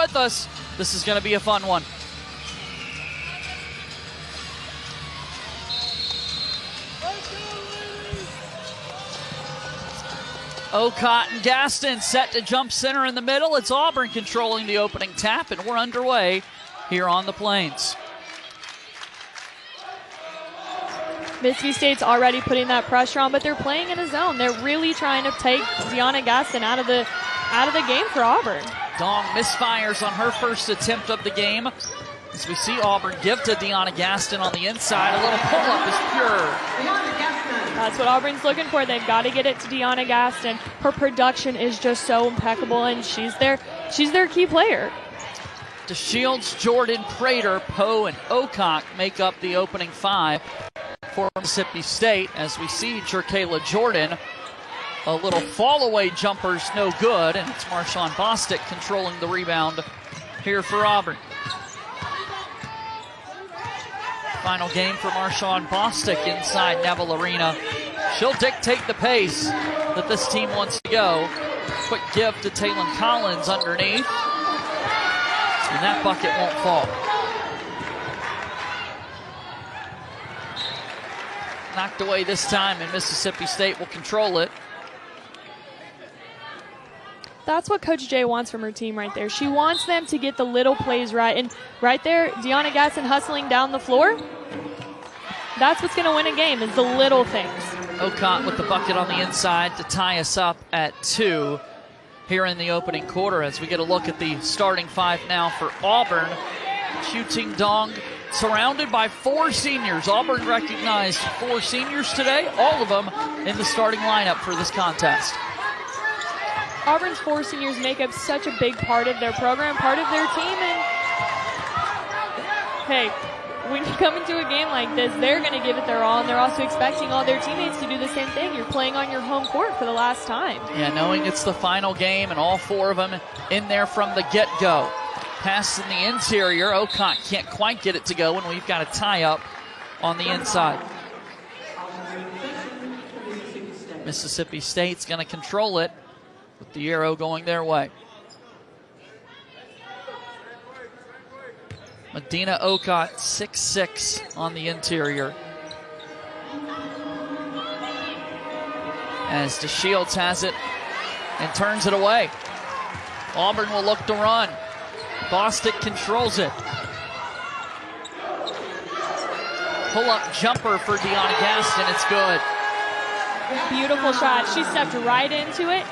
with us. This is going to be a fun one. Ocott and Gaston set to jump center in the middle. It's Auburn controlling the opening tap, and we're underway here on the Plains. Mississippi State's already putting that pressure on, but they're playing in a zone. They're really trying to take DeYona Gaston out of the game for Auburn. Dong misfires on her first attempt of the game. As we see Auburn give to DeYona Gaston on the inside. A little pull-up is pure. That's what Auburn's looking for. They've got to get it to DeYona Gaston. Her production is just so impeccable, and she's their key player. DeShields, Jordan, Prater, Poe, and Ocott make up the opening 5 for Mississippi State. As we see Jerkayla Jordan, a little fall-away jumper's no good, and it's Marshawn Bostic controlling the rebound here for Auburn. Final game for Marshawn Bostic inside Neville Arena. She'll dictate the pace that this team wants to go. Quick give to Taylon Collins underneath, and that bucket won't fall. Knocked away this time, and Mississippi State will control it. That's what Coach Jay wants from her team right there. She wants them to get the little plays right. And right there, DeYona Gaston hustling down the floor. That's what's going to win a game, is the little things. Ocott with the bucket on the inside to tie us up at 2 here in the opening quarter. As we get a look at the starting 5 now for Auburn. Qiuting Dong surrounded by 4 seniors. Auburn recognized 4 seniors today, all of them in the starting lineup for this contest. Auburn's 4 seniors make up such a big part of their program, part of their team, and hey, when you come into a game like this, they're going to give it their all, and they're also expecting all their teammates to do the same thing. You're playing on your home court for the last time. Yeah, knowing it's the final game and all 4 of them in there from the get-go. Pass in the interior. Ocott can't quite get it to go, and we've got a tie-up on the inside. Mississippi State's going to control it with the arrow going their way. Medina Ocott, 6'6" on the interior. As DeShields has it and turns it away. Auburn will look to run. Bostic controls it. Pull-up jumper for DeYona Gaston. It's good. Beautiful shot. She stepped right into it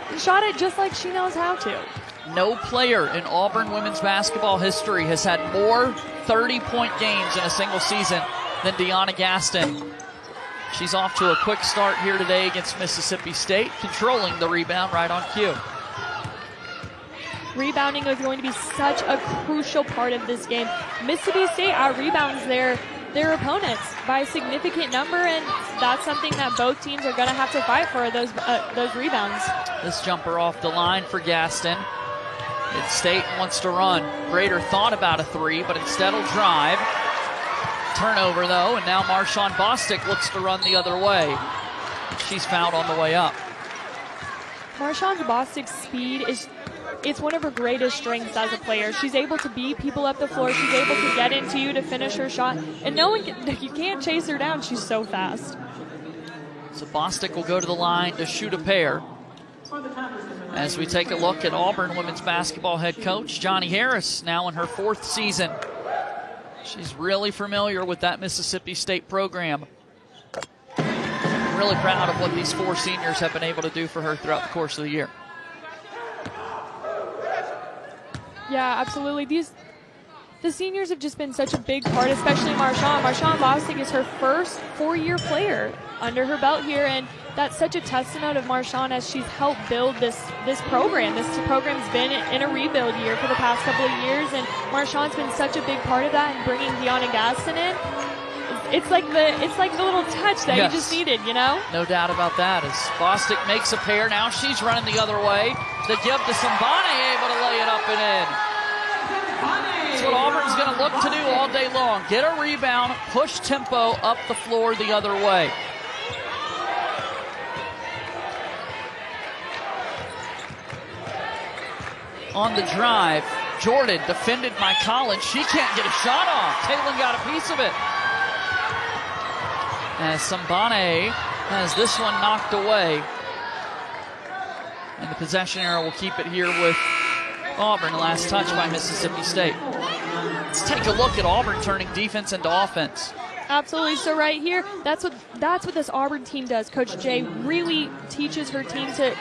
and shot it just like she knows how to. No player in Auburn women's basketball history has had more 30-point games in a single season than DeYona Gaston. She's off to a quick start here today against Mississippi State, controlling the rebound right on cue. Rebounding is going to be such a crucial part of this game. Mississippi State out-rebounds their opponents by a significant number, and that's something that both teams are going to have to fight for, those rebounds. This jumper off the line for Gaston. State wants to run. Prater thought about a 3, but instead will drive. Turnover, though, and now Marshawn Bostic looks to run the other way. She's fouled on the way up. Marshawn Bostic's speed it's one of her greatest strengths as a player. She's able to beat people up the floor. She's able to get into you to finish her shot. And you can't chase her down. She's so fast. So Bostic will go to the line to shoot a pair. As we take a look at Auburn women's basketball head coach Johnny Harris, now in her 4th season. She's really familiar with that Mississippi State program. Really proud of what these 4 seniors have been able to do for her throughout the course of the year. Yeah, absolutely. The seniors have just been such a big part, especially Marshawn. Marshawn Bostic is her first 4-year player under her belt here, and that's such a testament of Marshawn as she's helped build this program. This program's been in a rebuild year for the past couple of years, and Marshawn's been such a big part of that, and bringing DeYona Gaston in. It's like the little touch that you just needed, you know? No doubt about that. As Bostic makes a pair, now she's running the other way. The give to Sambane, able to lay it up and in. That's what Auburn's going to look to do all day long. Get a rebound, push tempo up the floor the other way. On the drive, Jordan, defended by Collins. She can't get a shot off. Taylor got a piece of it. As Sambane has this one knocked away. And the possession arrow will keep it here with Auburn. Last touch by Mississippi State. Let's take a look at Auburn turning defense into offense. Absolutely. So right here, that's what this Auburn team does. Coach Jay really teaches her team to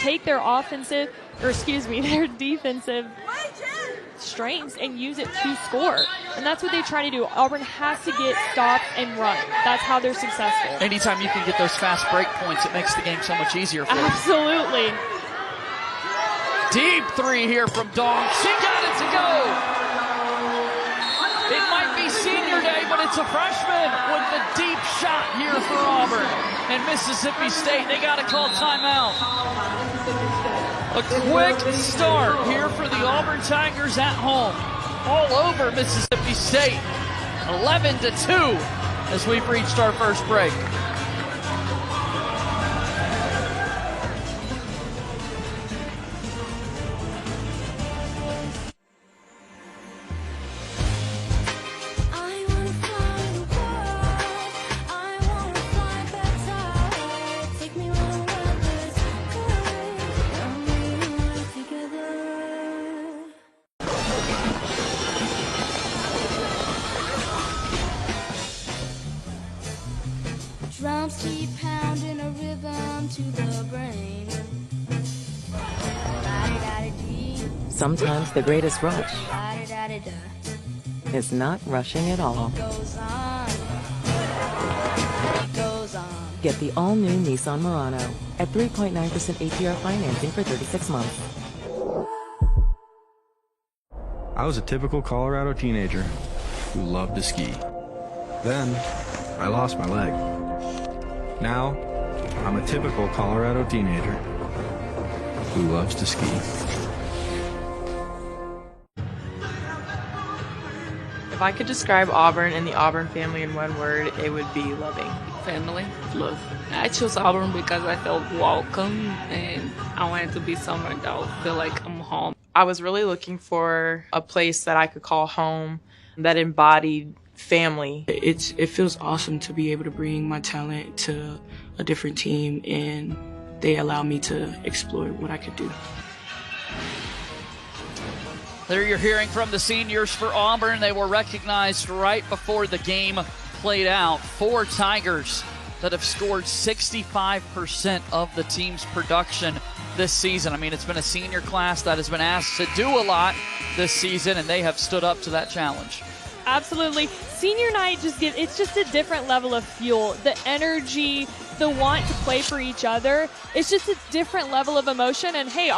take their their defensive strengths and use it to score. And that's what they try to do. Auburn has to get stops and run. That's how they're successful. Anytime you can get those fast break points, it makes the game so much easier for you. Absolutely. Deep three here from Dong. She got it to go. It might be senior day, but it's a freshman with the deep shot here for Auburn. And Mississippi State, they got to call timeout. A quick start here for the Auburn Tigers at home. All over Mississippi State. 11-2 as we've reached our first break. Drums keep pounding a rhythm to the brain. Sometimes the greatest rush is not rushing at all. Get the all-new Nissan Murano at 3.9% APR financing for 36 months. I was a typical Colorado teenager who loved to ski. Then, I lost my leg. Now, I'm a typical Colorado teenager who loves to ski. If I could describe Auburn and the Auburn family in one word, it would be loving. Family, love. I chose Auburn because I felt welcome and I wanted to be somewhere that I would feel like I'm home. I was really looking for a place that I could call home that embodied family. It feels awesome to be able to bring my talent to a different team and they allow me to explore what I could do. There you're hearing from the seniors for Auburn. They were recognized right before the game played out. 4 Tigers that have scored 65% of the team's production this season. I mean, it's been a senior class that has been asked to do a lot this season, and they have stood up to that challenge. Absolutely. Senior night it's just a different level of fuel. The energy, the want to play for each other. It's just a different level of emotion. And hey,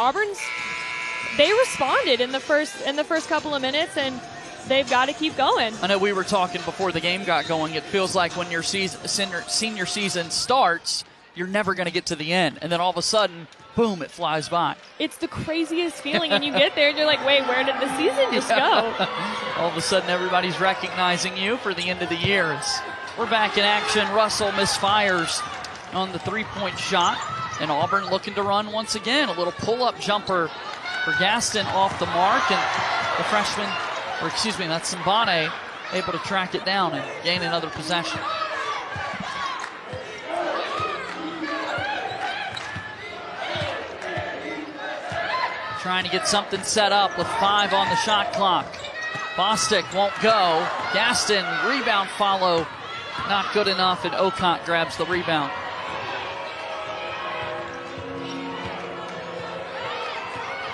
they responded in the first couple of minutes, and they've got to keep going. I know we were talking before the game got going. It feels like when your senior season starts, you're never going to get to the end. And then all of a sudden, boom, it flies by. It's the craziest feeling, and you get there and you're like, wait, where did the season just go? All of a sudden, everybody's recognizing you for the end of the year. We're back in action. Russell misfires on the three-point shot, and Auburn looking to run once again. A little pull-up jumper for Gaston off the mark, and the freshman, that's Sambane, able to track it down and gain another possession. Trying to get something set up with 5 on the shot clock. Bostic won't go. Gaston, rebound follow, not good enough, and Ocott grabs the rebound.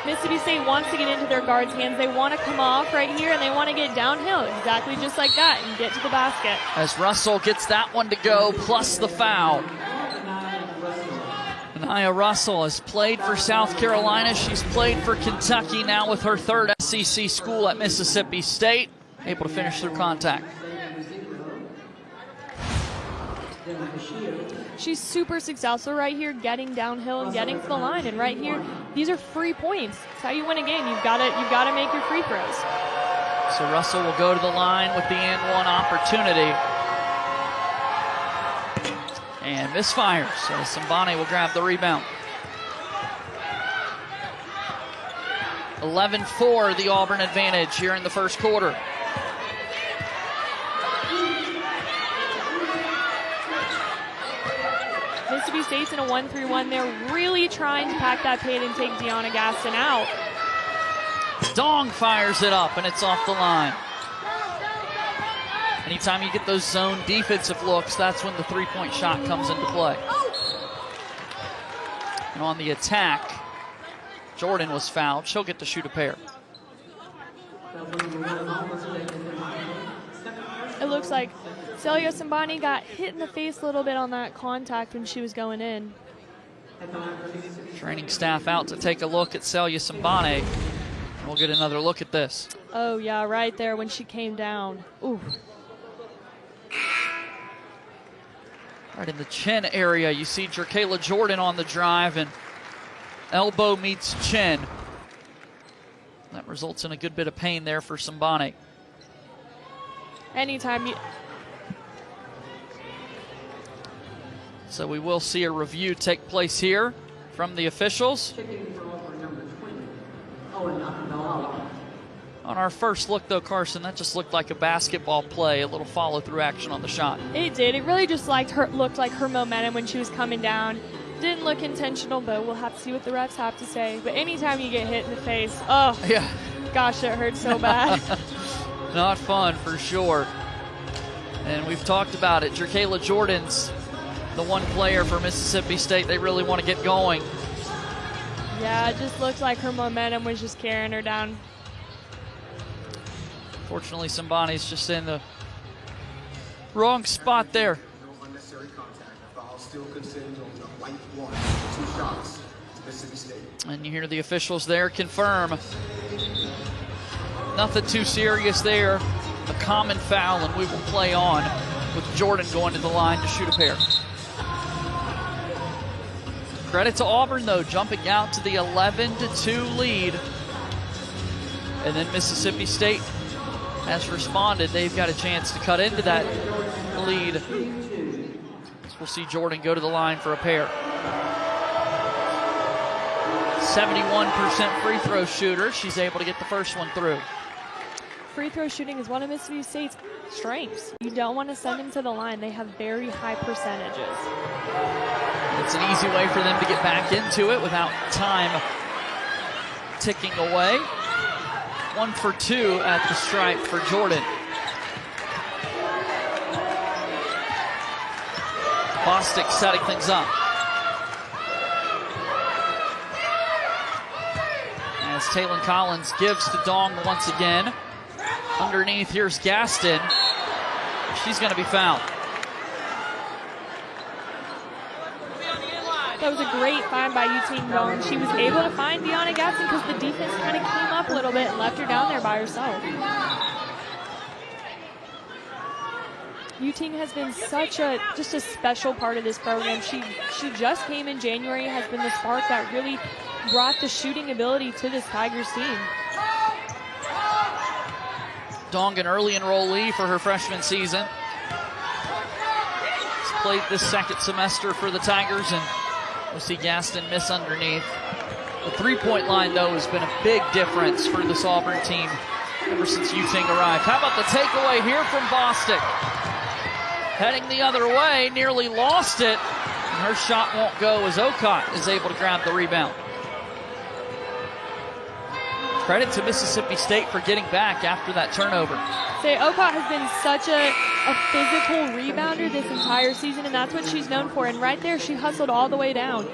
Mississippi State wants to get into their guards' hands. They want to come off right here, and they want to get downhill exactly just like that and get to the basket. As Russell gets that one to go, plus the foul. Nia Russell has played for South Carolina. She's played for Kentucky now with her 3rd SEC school at Mississippi State. Able to finish through contact. She's super successful right here, getting downhill and getting to the line. And right here, these are free points. It's how you win a game. You've got to make your free throws. So Russell will go to the line with the and one opportunity. And misfires. So Sambane will grab the rebound. 11-4, the Auburn advantage here in the first quarter. Mississippi State's in a 1-3-1. They're really trying to pack that paint and take DeYona Gaston out. Dong fires it up, and it's off the line. Anytime you get those zone defensive looks, that's when the three-point shot comes into play. And on the attack, Jordan was fouled. She'll get to shoot a pair. It looks like Celia Sambani got hit in the face a little bit on that contact when she was going in. Training staff out to take a look at Celia Sambani. We'll get another look at this. Oh, yeah, right there when she came down. Ooh. Right in the chin area, you see Jerkayla Jordan on the drive, and elbow meets chin. That results in a good bit of pain there for Sambani. Anytime you... So we will see a review take place here from the officials. On our first look, though, Carson, that just looked like a basketball play, a little follow-through action on the shot. It did. It really just looked like her momentum when she was coming down. Didn't look intentional, but we'll have to see what the refs have to say. But anytime you get hit in the face, oh, yeah, gosh, it hurts so bad. Not fun, for sure. And we've talked about it. Jerkayla Jordan's the one player for Mississippi State they really want to get going. Yeah, it just looked like her momentum was just carrying her down. Fortunately, Sambani's just in the wrong spot there. No unnecessary contact. Foul still considered on the white one. 2 shots to Mississippi State. And you hear the officials there confirm. Nothing too serious there. A common foul, and we will play on with Jordan going to the line to shoot a pair. Credit to Auburn, though, jumping out to the 11-2 lead. And then Mississippi State has responded. They've got a chance to cut into that lead. So we'll see Jordan go to the line for a pair. 71% free throw shooter. She's able to get the first one through. Free throw shooting is one of Mississippi State's strengths. You don't want to send them to the line. They have very high percentages. It's an easy way for them to get back into it without time ticking away. 1 for 2 at the stripe for Jordan. Bostic setting things up. As Taylon Collins gives to Dong once again. Underneath, here's Gaston. She's going to be fouled. That was a great find by Yuting Dong. She was able to find DeYona Gaston because the defense kind of came up a little bit and left her down there by herself. Yuting has been such just a special part of this program. She just came in January, has been the spark that really brought the shooting ability to this Tigers team. Dong, an early enrollee for her freshman season. She's played this second semester for the Tigers, and we'll see Gaston miss underneath. The three-point line, though, has been a big difference for this Auburn team ever since Yuting arrived. How about the takeaway here from Bostic? Heading the other way, nearly lost it. And her shot won't go as Okot is able to grab the rebound. Credit to Mississippi State for getting back after that turnover. Okot has been such a physical rebounder this entire season, and that's what she's known for. And right there, she hustled all the way down.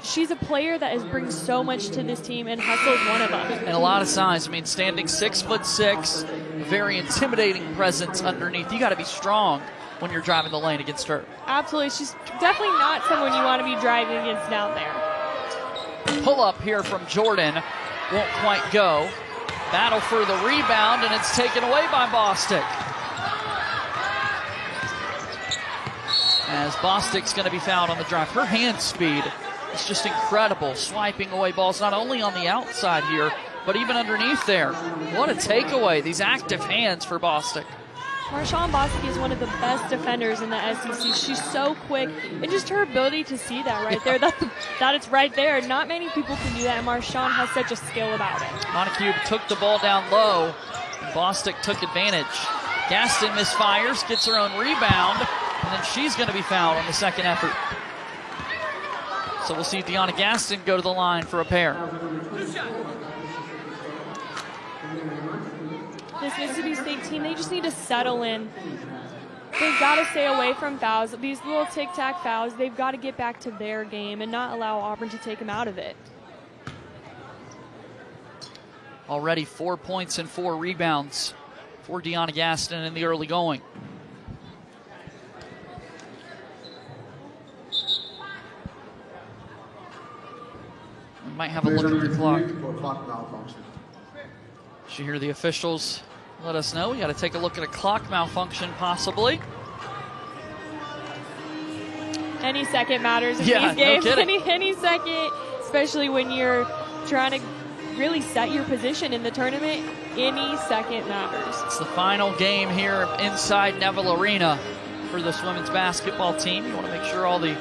She's a player that brings so much to this team, and Hustle's one of them. And a lot of size. I mean, standing 6'6", a very intimidating presence underneath. You got to be strong when you're driving the lane against her. Absolutely. She's definitely not someone you want to be driving against down there. Pull up here from Jordan. Won't quite go. Battle for the rebound, and it's taken away by Bostic. As Bostic's going to be fouled on the drive. Her hand speed is just incredible, swiping away balls not only on the outside here, but even underneath there. What a takeaway, these active hands for Bostic. Marshawn Bostic is one of the best defenders in the SEC. She's so quick, and just her ability to see that right there, that it's right there. Not many people can do that, and Marshawn has such a skill about it. Montague took the ball down low, and Bostic took advantage. Gaston misfires, gets her own rebound, and then she's going to be fouled on the second effort. So we'll see DeYona Gaston go to the line for a pair. This Mississippi State team, they just need to settle in. They've got to stay away from fouls. These little tic-tac fouls, they've got to get back to their game and not allow Auburn to take them out of it. Already 4 points and 4 rebounds for DeYona Gaston in the early going. We might have a look at the clock. Did you hear the officials let us know? We got to take a look at a clock malfunction possibly. Any second matters in Yeah, these games. no kidding. Any second, especially when you're trying to really set your position in the tournament. Any second matters. It's the final game here inside Neville Arena for this women's basketball team. You want to make sure all the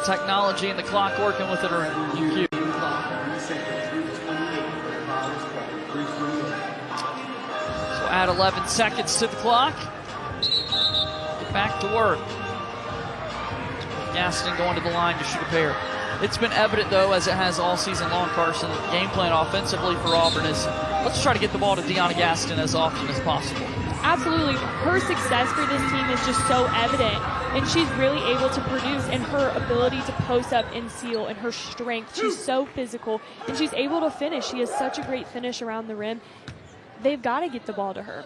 technology and the clock working with it are in queue. So add 11 seconds to the clock. Get back to work. Gaston going to the line to shoot a pair. It's been evident, though, as it has all season long, Carson, the game plan offensively for Auburn is let's try to get the ball to DeYona Gaston as often as possible. Absolutely. Her success for this team is just so evident, and she's really able to produce, and her ability to post up and seal and her strength. She's so physical, and she's able to finish. She has such a great finish around the rim. They've got to get the ball to her.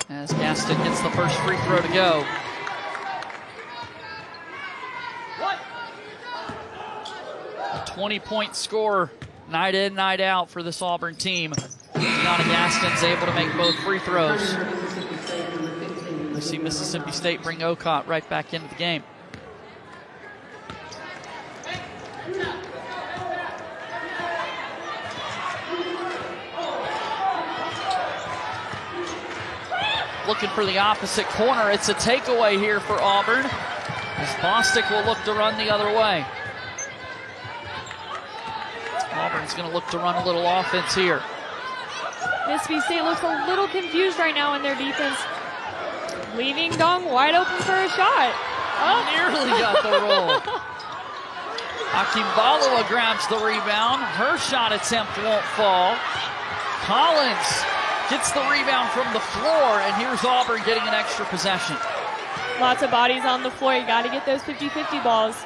As Gaston gets the first free throw to go. A 20-point score, night in, night out for this Auburn team. DeYona Gaston's able to make both free throws. We see Mississippi State bring Ocott right back into the game. Looking for the opposite corner. It's a takeaway here for Auburn, as Bostic will look to run the other way. Auburn's going to look to run a little offense here. Mississippi State looks a little confused right now in their defense. Leaving Dong wide open for a shot. Oh, nearly got the roll. Akimbalawa grabs the rebound. Her shot attempt won't fall. Collins gets the rebound from the floor, and here's Auburn getting an extra possession. Lots of bodies on the floor. You got to get those 50-50 balls.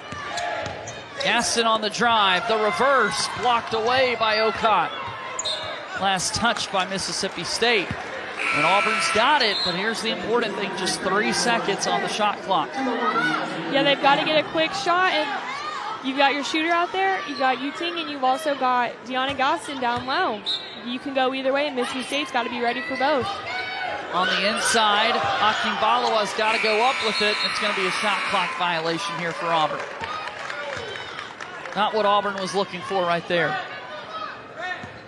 Gaston on the drive. The reverse blocked away by Ocott. Last touch by Mississippi State. And Auburn's got it, but here's the important thing, just 3 seconds on the shot clock. Yeah, they've got to get a quick shot, and you've got your shooter out there, you've got Yuting, and you've also got DeYona Gaston down low. You can go either way, and Mississippi State's got to be ready for both. On the inside, Akimbalawa's got to go up with it. It's going to be a shot clock violation here for Auburn. Not what Auburn was looking for right there.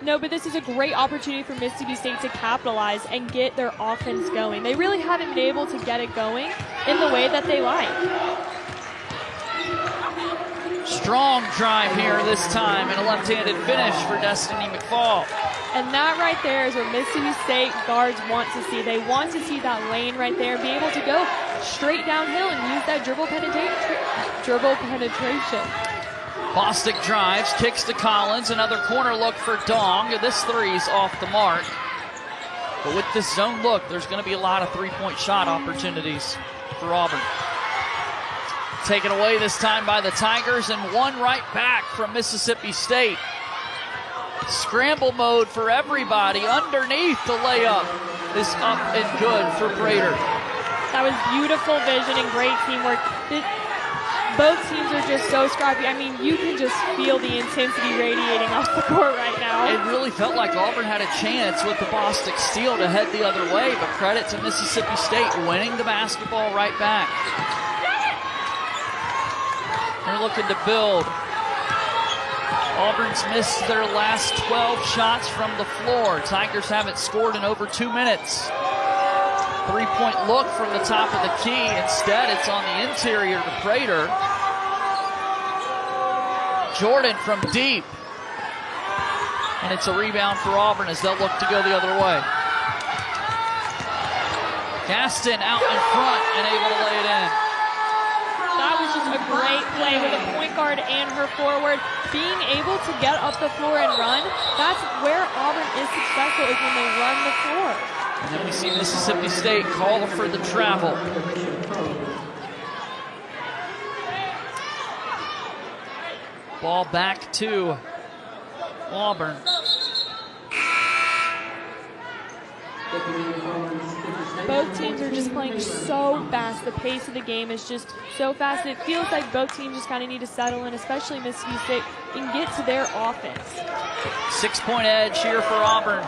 No, but this is a great opportunity for Mississippi State to capitalize and get their offense going. They really haven't been able to get it going in the way that they like. Strong drive here this time, and a left-handed finish for Destiny McFall. And that right there is what Mississippi State guards want to see. They want to see that lane right there, be able to go straight downhill and use that dribble penetration. Bostic drives, kicks to Collins, another corner look for Dong. This three's off the mark. But with this zone look, there's going to be a lot of three-point shot opportunities for Auburn. Taken away this time by the Tigers, and one right back from Mississippi State. Scramble mode for everybody. Underneath, the layup is up and good for Prater. That was beautiful vision and great teamwork. Both teams are just so scrappy. I mean, you can just feel the intensity radiating off the court right now. It really felt like Auburn had a chance with the Bostic steal to head the other way, but credit to Mississippi State winning the basketball right back. They're looking to build. Auburn's missed their last 12 shots from the floor. Tigers haven't scored in over 2 minutes. Three-point look from the top of the key. Instead, it's on the interior to Prater. Jordan from deep. And it's a rebound for Auburn as they'll look to go the other way. Gaston out in front and able to lay it in. That was just a great play with a point guard and her forward. Being able to get up the floor and run, that's where Auburn is successful, is when they run the floor. And then we see Mississippi State call for the travel. Ball back to Auburn. Both teams are just playing so fast. The pace of the game is just so fast. It feels like both teams just kind of need to settle in, especially Mississippi State, and get to their offense. 6-point edge here for Auburn.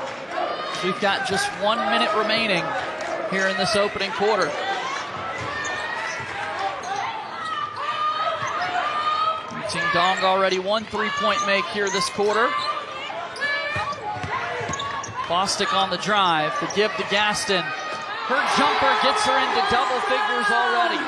We've got just 1 minute remaining here in this opening quarter. Team Dong already 1 3-point make here this quarter. Bostic on the drive. The give to Gaston. Her jumper gets her into double figures already.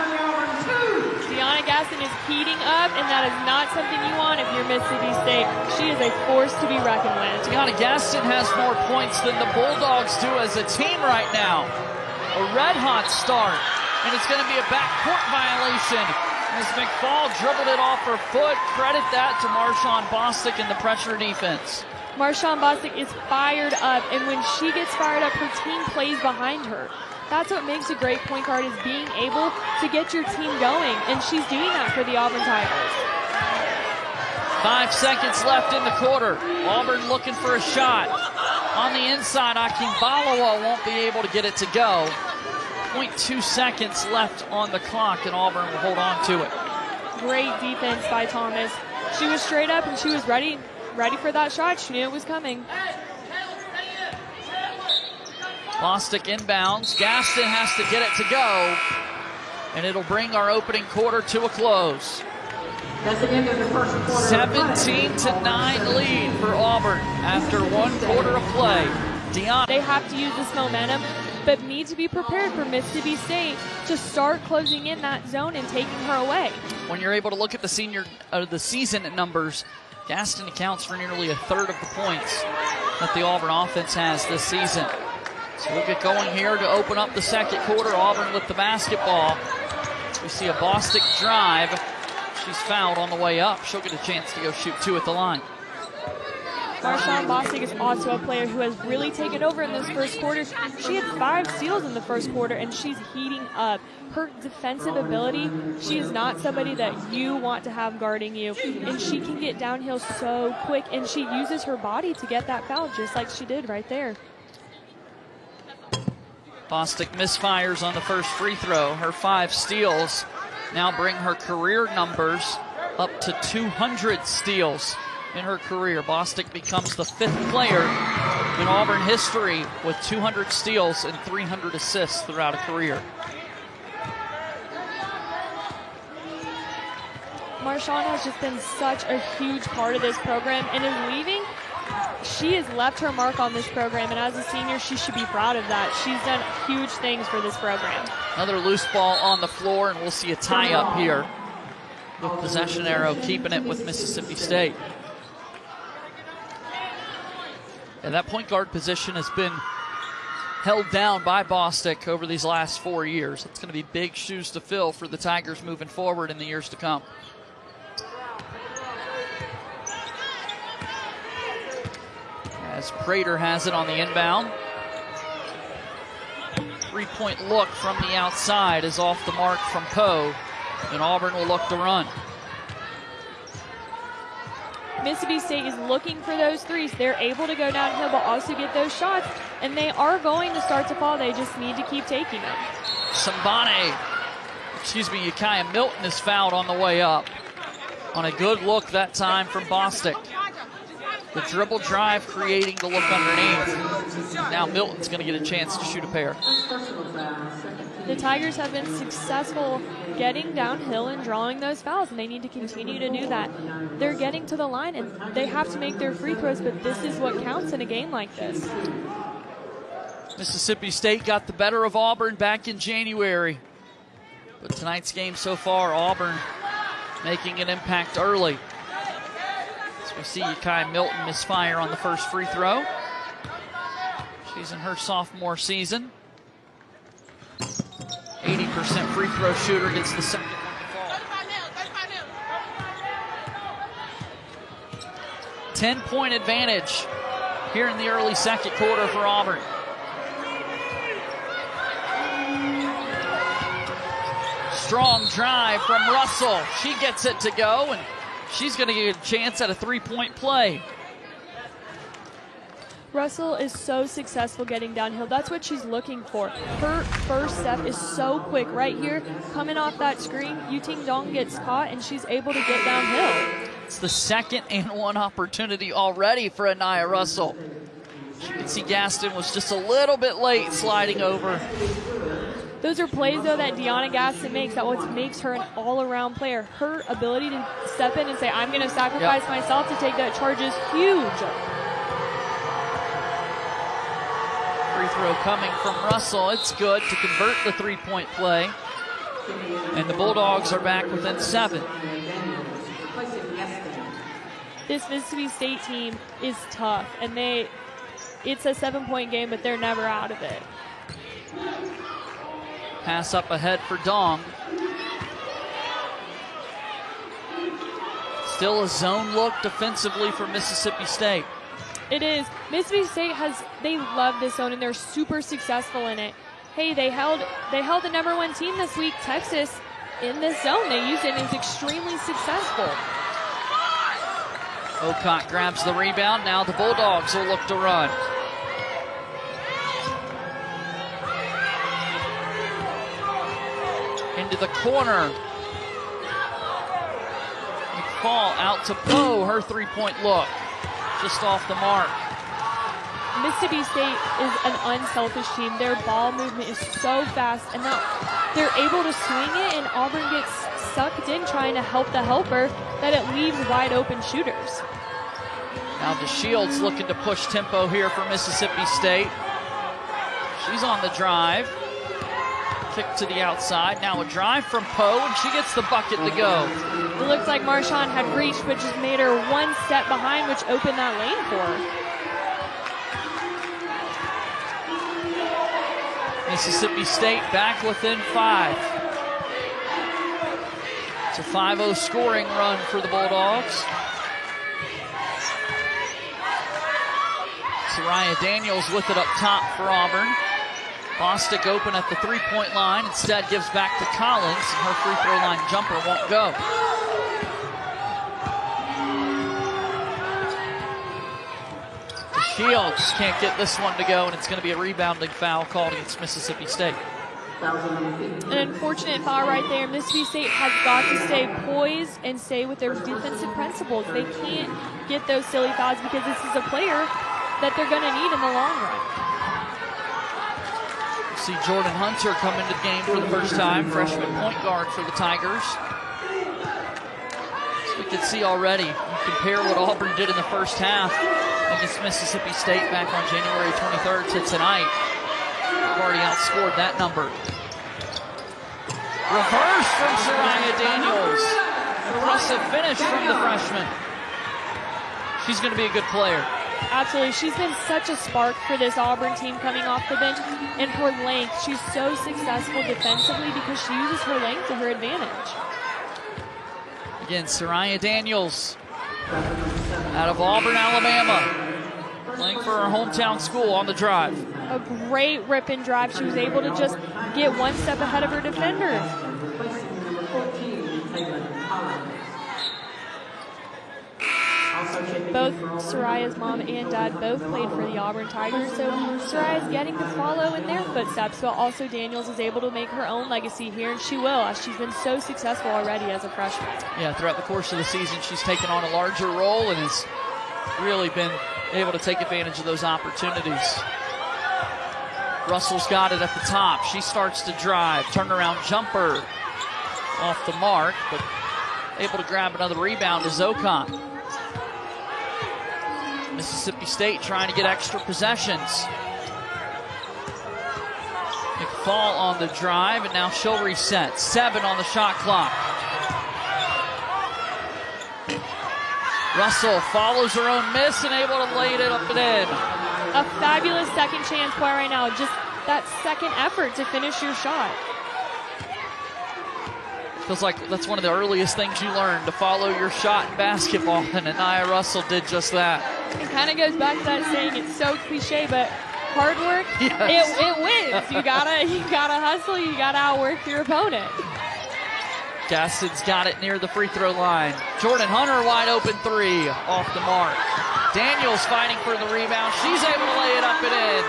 DeYona Gaston is heating up, and that is not something you want if you're Mississippi State. She is a force to be reckoned with. DeYona Gaston has more points than the Bulldogs do as a team right now. A red-hot start, and it's going to be a backcourt violation. As McFall dribbled it off her foot. Credit that to Marshawn Bostic in the pressure defense. Marshawn Bostic is fired up, and when she gets fired up, her team plays behind her. That's what makes a great point guard, is being able to get your team going, and she's doing that for the Auburn Tigers. 5 seconds left in the quarter. Auburn looking for a shot. On the inside, Akinbalawa won't be able to get it to go. 0.2 seconds left on the clock, and Auburn will hold on to it. Great defense by Thomas. She was straight up, and she was ready for that shot. She knew it was coming. Bostic inbounds. Gaston has to get it to go, and it'll bring our opening quarter to a close. 17-9 lead for Auburn after 1 quarter of play. DeYona. They have to use this momentum, but need to be prepared for Mississippi State to start closing in that zone and taking her away. When you're able to look at the season numbers, Gaston accounts for nearly 1/3 of the points that the Auburn offense has this season. So we'll get going here to open up the second quarter. Auburn with the basketball. We see a Bostic drive. She's fouled on the way up. She'll get a chance to go shoot 2 at the line. Marshawn Bostic is also a player who has really taken over in this first quarter. She had 5 steals in the first quarter, and she's heating up. Her defensive ability, she is not somebody that you want to have guarding you, and she can get downhill so quick, and she uses her body to get that foul, just like she did right there. Bostic misfires on the first free throw. Her 5 steals now bring her career numbers up to 200 steals in her career. Bostic becomes the 5th player in Auburn history with 200 steals and 300 assists throughout a career. Marshawn has just been such a huge part of this program, and in leaving, she has left her mark on this program, and as a senior, she should be proud of that. She's done huge things for this program. Another loose ball on the floor, and we'll see a tie-up here with possession arrow keeping it with Mississippi State. And that point guard position has been held down by Bostic over these last 4 years. It's going to be big shoes to fill for the Tigers moving forward in the years to come. As Prater has it on the inbound. 3-point look from the outside is off the mark from Poe, and Auburn will look to run. Mississippi State is looking for those threes. They're able to go downhill but also get those shots, and they are going to start to fall. They just need to keep taking them. Ukiah Milton is fouled on the way up. On a good look that time from Bostic. The dribble drive creating the look underneath. Now Milton's going to get a chance to shoot a pair. The Tigers have been successful getting downhill and drawing those fouls, and they need to continue to do that. They're getting to the line, and they have to make their free throws, but this is what counts in a game like this. Mississippi State got the better of Auburn back in January. But tonight's game so far, Auburn making an impact early. As we see Kai Milton misfire on the first free throw. She's in her sophomore season. 80% free throw shooter, gets the second one to fall. 10-point advantage here in the early second quarter for Auburn. Strong drive from Russell. She gets it to go, and she's going to get a chance at a three-point play. Russell is so successful getting downhill. That's what she's looking for. Her first step is so quick. Right here, coming off that screen, Yuting Dong gets caught, and she's able to get downhill. It's the second and one opportunity already for Anaya Russell. You can see Gaston was just a little bit late sliding over. Those are plays, though, that DeYona Gaston makes. That what makes her an all-around player. Her ability to step in and say, I'm going to sacrifice myself to take that charge is huge. Free throw coming from Russell. It's good to convert the three-point play. And the Bulldogs are back within 7. This Mississippi State team is tough, and it's a 7-point game, but they're never out of it. Pass up ahead for Dong. Still a zone look defensively for Mississippi State. It is. Mississippi State they love this zone, and they're super successful in it. Hey, they held the #1 team this week, Texas, in this zone. They used it, and it's extremely successful. Ocott grabs the rebound. Now the Bulldogs will look to run. Into the corner. McFall out to Poe. Her three-point look. Just off the mark. Mississippi State is an unselfish team. Their ball movement is so fast, and they're able to swing it, and Auburn gets sucked in trying to help the helper, that it leaves wide open shooters. Now DeShields looking to push tempo here for Mississippi State. She's on the drive. Kick to the outside. Now a drive from Poe, and she gets the bucket to go. It looks like Marshawn had reached, which just made her one step behind, which opened that lane for her. Mississippi State back within 5. It's a 5-0 scoring run for the Bulldogs. Soraya Daniels with it up top for Auburn. Bostic open at the three-point line. Instead gives back to Collins, and her free throw line jumper won't go. Shields can't get this one to go, and it's going to be a rebounding foul called against Mississippi State. An unfortunate foul right there. Mississippi State has got to stay poised and stay with their defensive principles. They can't get those silly fouls because this is a player that they're going to need in the long run. See Jordan Hunter come into the game for the first time, freshman point guard for the Tigers. As we can see already, you compare what Auburn did in the first half against Mississippi State back on January 23rd to tonight. We've already outscored that number. Reverse from Soraya Daniels. Impressive finish from the freshman. She's going to be a good player. Absolutely. She's been such a spark for this Auburn team coming off the bench. And her length, she's so successful defensively because she uses her length to her advantage. Again, Soraya Daniels out of Auburn, Alabama, playing for her hometown school on the drive. A great rip and drive. She was able to just get one step ahead of her defender. Both Soraya's mom and dad both played for the Auburn Tigers, so Soraya's getting to follow in their footsteps, but also Daniels is able to make her own legacy here, and she will, as she's been so successful already as a freshman. Yeah, throughout the course of the season, she's taken on a larger role and has really been able to take advantage of those opportunities. Russell's got it at the top. She starts to drive. Turnaround jumper off the mark, but able to grab another rebound is Ocott. Mississippi State trying to get extra possessions. fall on the drive, and now she'll reset. 7 on the shot clock. Russell follows her own miss and able to lay it up and in. A fabulous second chance play right now. Just that second effort to finish your shot. Feels like that's one of the earliest things you learn, to follow your shot in basketball, and Anaya Russell did just that. It kind of goes back to that saying, it's so cliche, but hard work, it wins. You gotta hustle, you gotta outwork your opponent. Gaston's got it near the free throw line. Jordan Hunter, wide open 3, off the mark. Daniels fighting for the rebound. She's able to lay it up and in.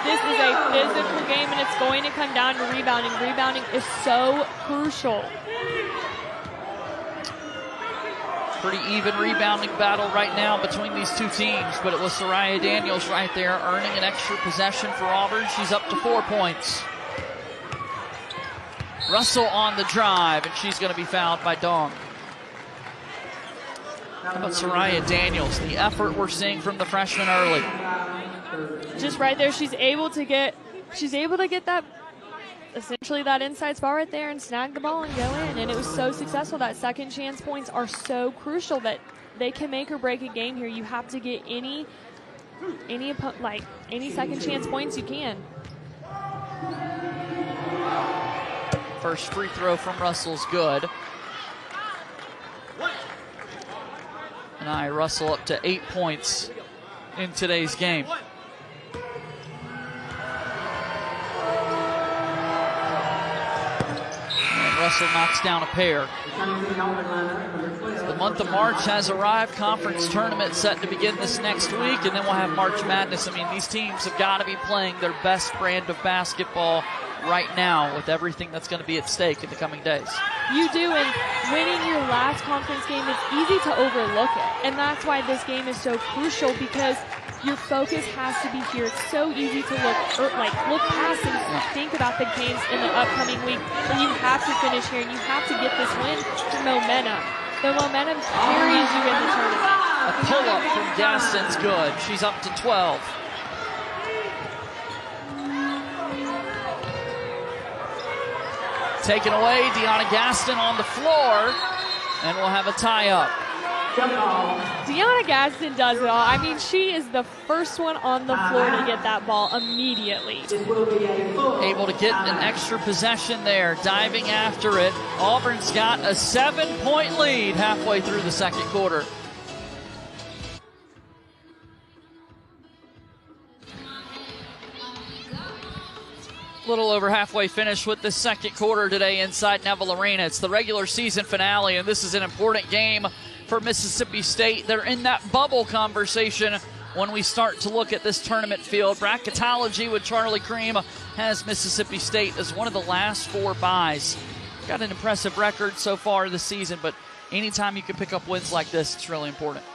This is a physical game, and it's going to come down to rebounding. Rebounding is so crucial. Pretty even rebounding battle right now between these two teams, but it was Soraya Daniels right there earning an extra possession for Auburn. She's up to 4 points. Russell on the drive, and she's going to be fouled by Dong. How about Soraya Daniels? The effort we're seeing from the freshman early. Just right there, she's able to get that, essentially that inside spot right there and snag the ball and go in. And it was so successful. That second chance points are so crucial that they can make or break a game here. You have to get any second chance points you can. First free throw from Russell's good. And Russell up to 8 points in today's game. And Russell knocks down a pair. The month of March has arrived. Conference tournament set to begin this next week, and then we'll have March Madness. I mean, these teams have got to be playing their best brand of basketball right now with everything that's going to be at stake in the coming days. You do, and winning your last conference game, it's easy to overlook it. And that's why this game is so crucial, because your focus has to be here. It's so easy to look past and think about the games in the upcoming week. And you have to finish here, and you have to get this win for momentum. The momentum carries you in the tournament. A pull-up from Gaston's good. She's up to 12. Taken away, DeYona Gaston on the floor, and we'll have a tie-up. DeYona Gaston does it all. I mean, she is the first one on the floor to get that ball immediately. Able to get an extra possession there, diving after it. Auburn's got a 7-point lead halfway through the second quarter. Little over halfway finished with the second quarter today inside Neville Arena. It's the regular season finale, and this is an important game for Mississippi State. They're in that bubble conversation when we start to look at this tournament field. Bracketology with Charlie Cream has Mississippi State as one of the last 4 byes. Got an impressive record so far this season, but anytime you can pick up wins like this, it's really important.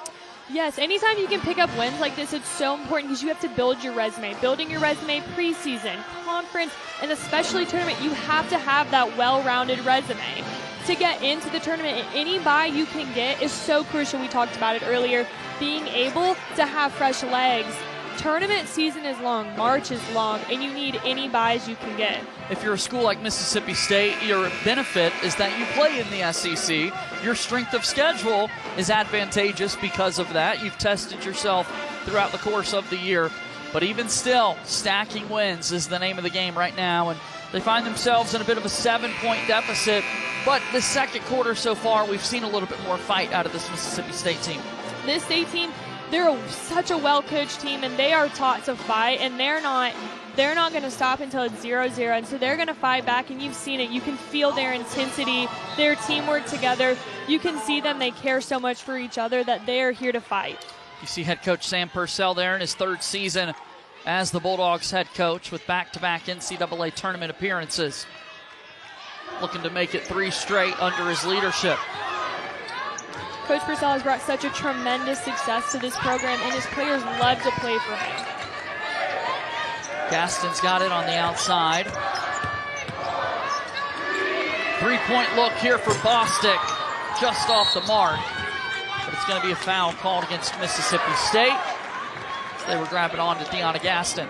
Yes, anytime you can pick up wins like this, it's so important because you have to build your resume. Building your resume preseason, conference, and especially tournament, you have to have that well-rounded resume. To get into the tournament, and any bye you can get is so crucial. We talked about it earlier. Being able to have fresh legs. Tournament season is long, March is long, and you need any byes you can get. If you're a school like Mississippi State, your benefit is that you play in the SEC. Your strength of schedule is advantageous because of that. You've tested yourself throughout the course of the year. But even still, stacking wins is the name of the game right now. And they find themselves in a bit of a 7-point deficit. But the second quarter so far, we've seen a little bit more fight out of this Mississippi State team. This State team, they're such a well-coached team, and they are taught to fight, and they're not going to stop until it's 0-0, and so they're going to fight back, and you've seen it. You can feel their intensity, their teamwork together. You can see them. They care so much for each other that they are here to fight. You see head coach Sam Purcell there in his 3rd season as the Bulldogs head coach with back-to-back NCAA tournament appearances. Looking to make it 3 straight under his leadership. Coach Purcell has brought such a tremendous success to this program, and his players love to play for him. Gaston's got it on the outside. 3-point look here for Bostic, just off the mark. But it's going to be a foul called against Mississippi State. They were grabbing on to DeYona Gaston.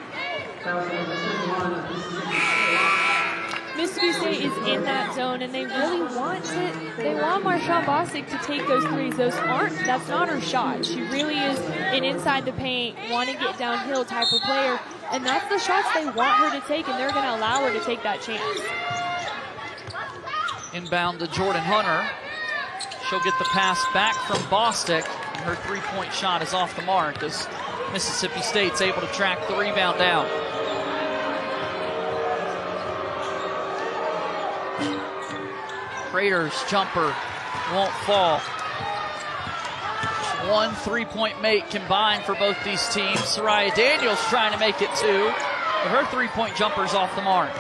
Mississippi State is in that zone, and they really want Marshawn Bostic to take those threes. That's not her shot. She really is an inside the paint, want to get downhill type of player, and that's the shots they want her to take, and they're going to allow her to take that chance. Inbound to Jordan Hunter. She'll get the pass back from Bostic, and her three-point shot is off the mark as Mississippi State's able to track the rebound down. Raiders jumper won't fall. Just one three-point make combined for both these teams. Soraya Daniels trying to make it two, but her three-point jumper's off the mark.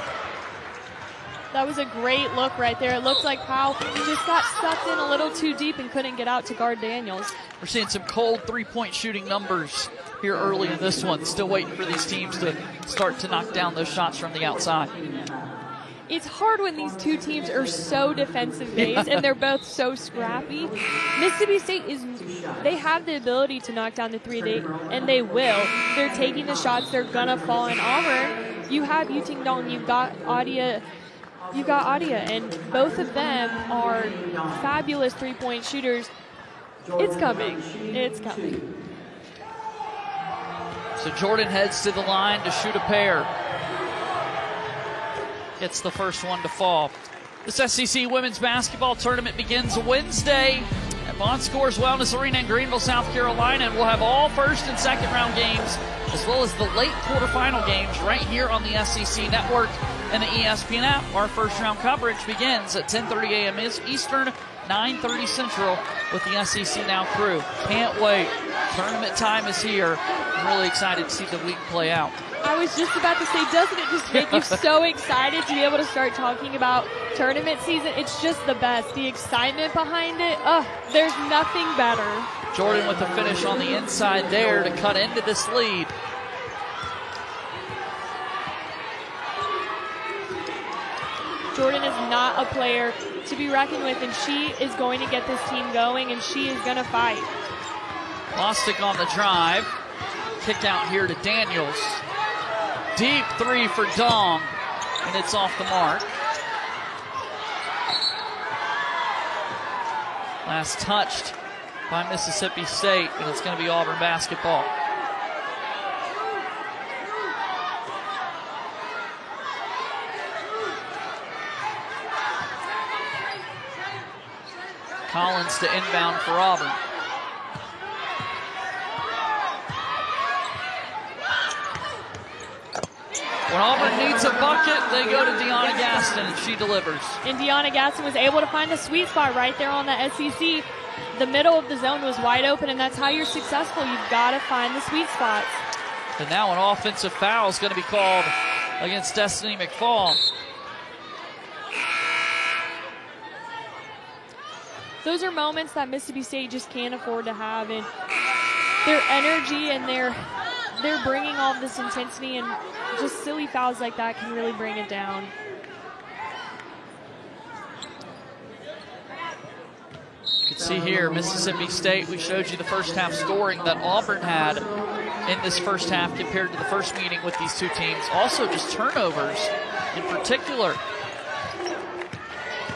That was a great look right there. It looked like Powell just got sucked in a little too deep and couldn't get out to guard Daniels. We're seeing some cold three-point shooting numbers here early in this one. Still waiting for these teams to start to knock down those shots from the outside. It's hard when these two teams are so defensive-based and they're both so scrappy. Mississippi State they have the ability to knock down the three, and they will. They're taking the shots. They're going to fall in Auburn. You have Yuting Dong, you've got Adia, and both of them are fabulous three-point shooters. It's coming. It's coming. So Jordan heads to the line to shoot a pair. Gets the first one to fall. This SEC women's basketball tournament begins Wednesday at Bon Scores Wellness Arena in Greenville, South Carolina. And we'll have all first and second round games as well as the late quarterfinal games right here on the SEC Network and the ESPN app. Our first round coverage begins at 10:30 a.m. Eastern, 9:30 Central with the SEC Now crew. Can't wait. Tournament time is here. I'm really excited to see the week play out. I was just about to say, doesn't it just make you so excited to be able to start talking about tournament season? It's just the best. The excitement behind it, there's nothing better. Jordan with the finish on the inside there to cut into this lead. Jordan is not a player to be reckoned with, and she is going to get this team going, and she is going to fight. Bostic on the drive. Kick out here to Daniels. Deep three for Dong, and it's off the mark. Last touched by Mississippi State, and it's going to be Auburn basketball. Collins to inbound for Auburn. When Auburn needs a bucket, they go to DeYona Gaston, and she delivers. And DeYona Gaston was able to find the sweet spot right there on the SEC. The middle of the zone was wide open, and that's how you're successful. You've got to find the sweet spots. And now an offensive foul is going to be called against Destiny McFall. Those are moments that Mississippi State just can't afford to have, and their energy and they're bringing all of this intensity, and just silly fouls like that can really bring it down. You can see here, Mississippi State, we showed you the first half scoring that Auburn had in this first half compared to the first meeting with these two teams. Also just turnovers in particular.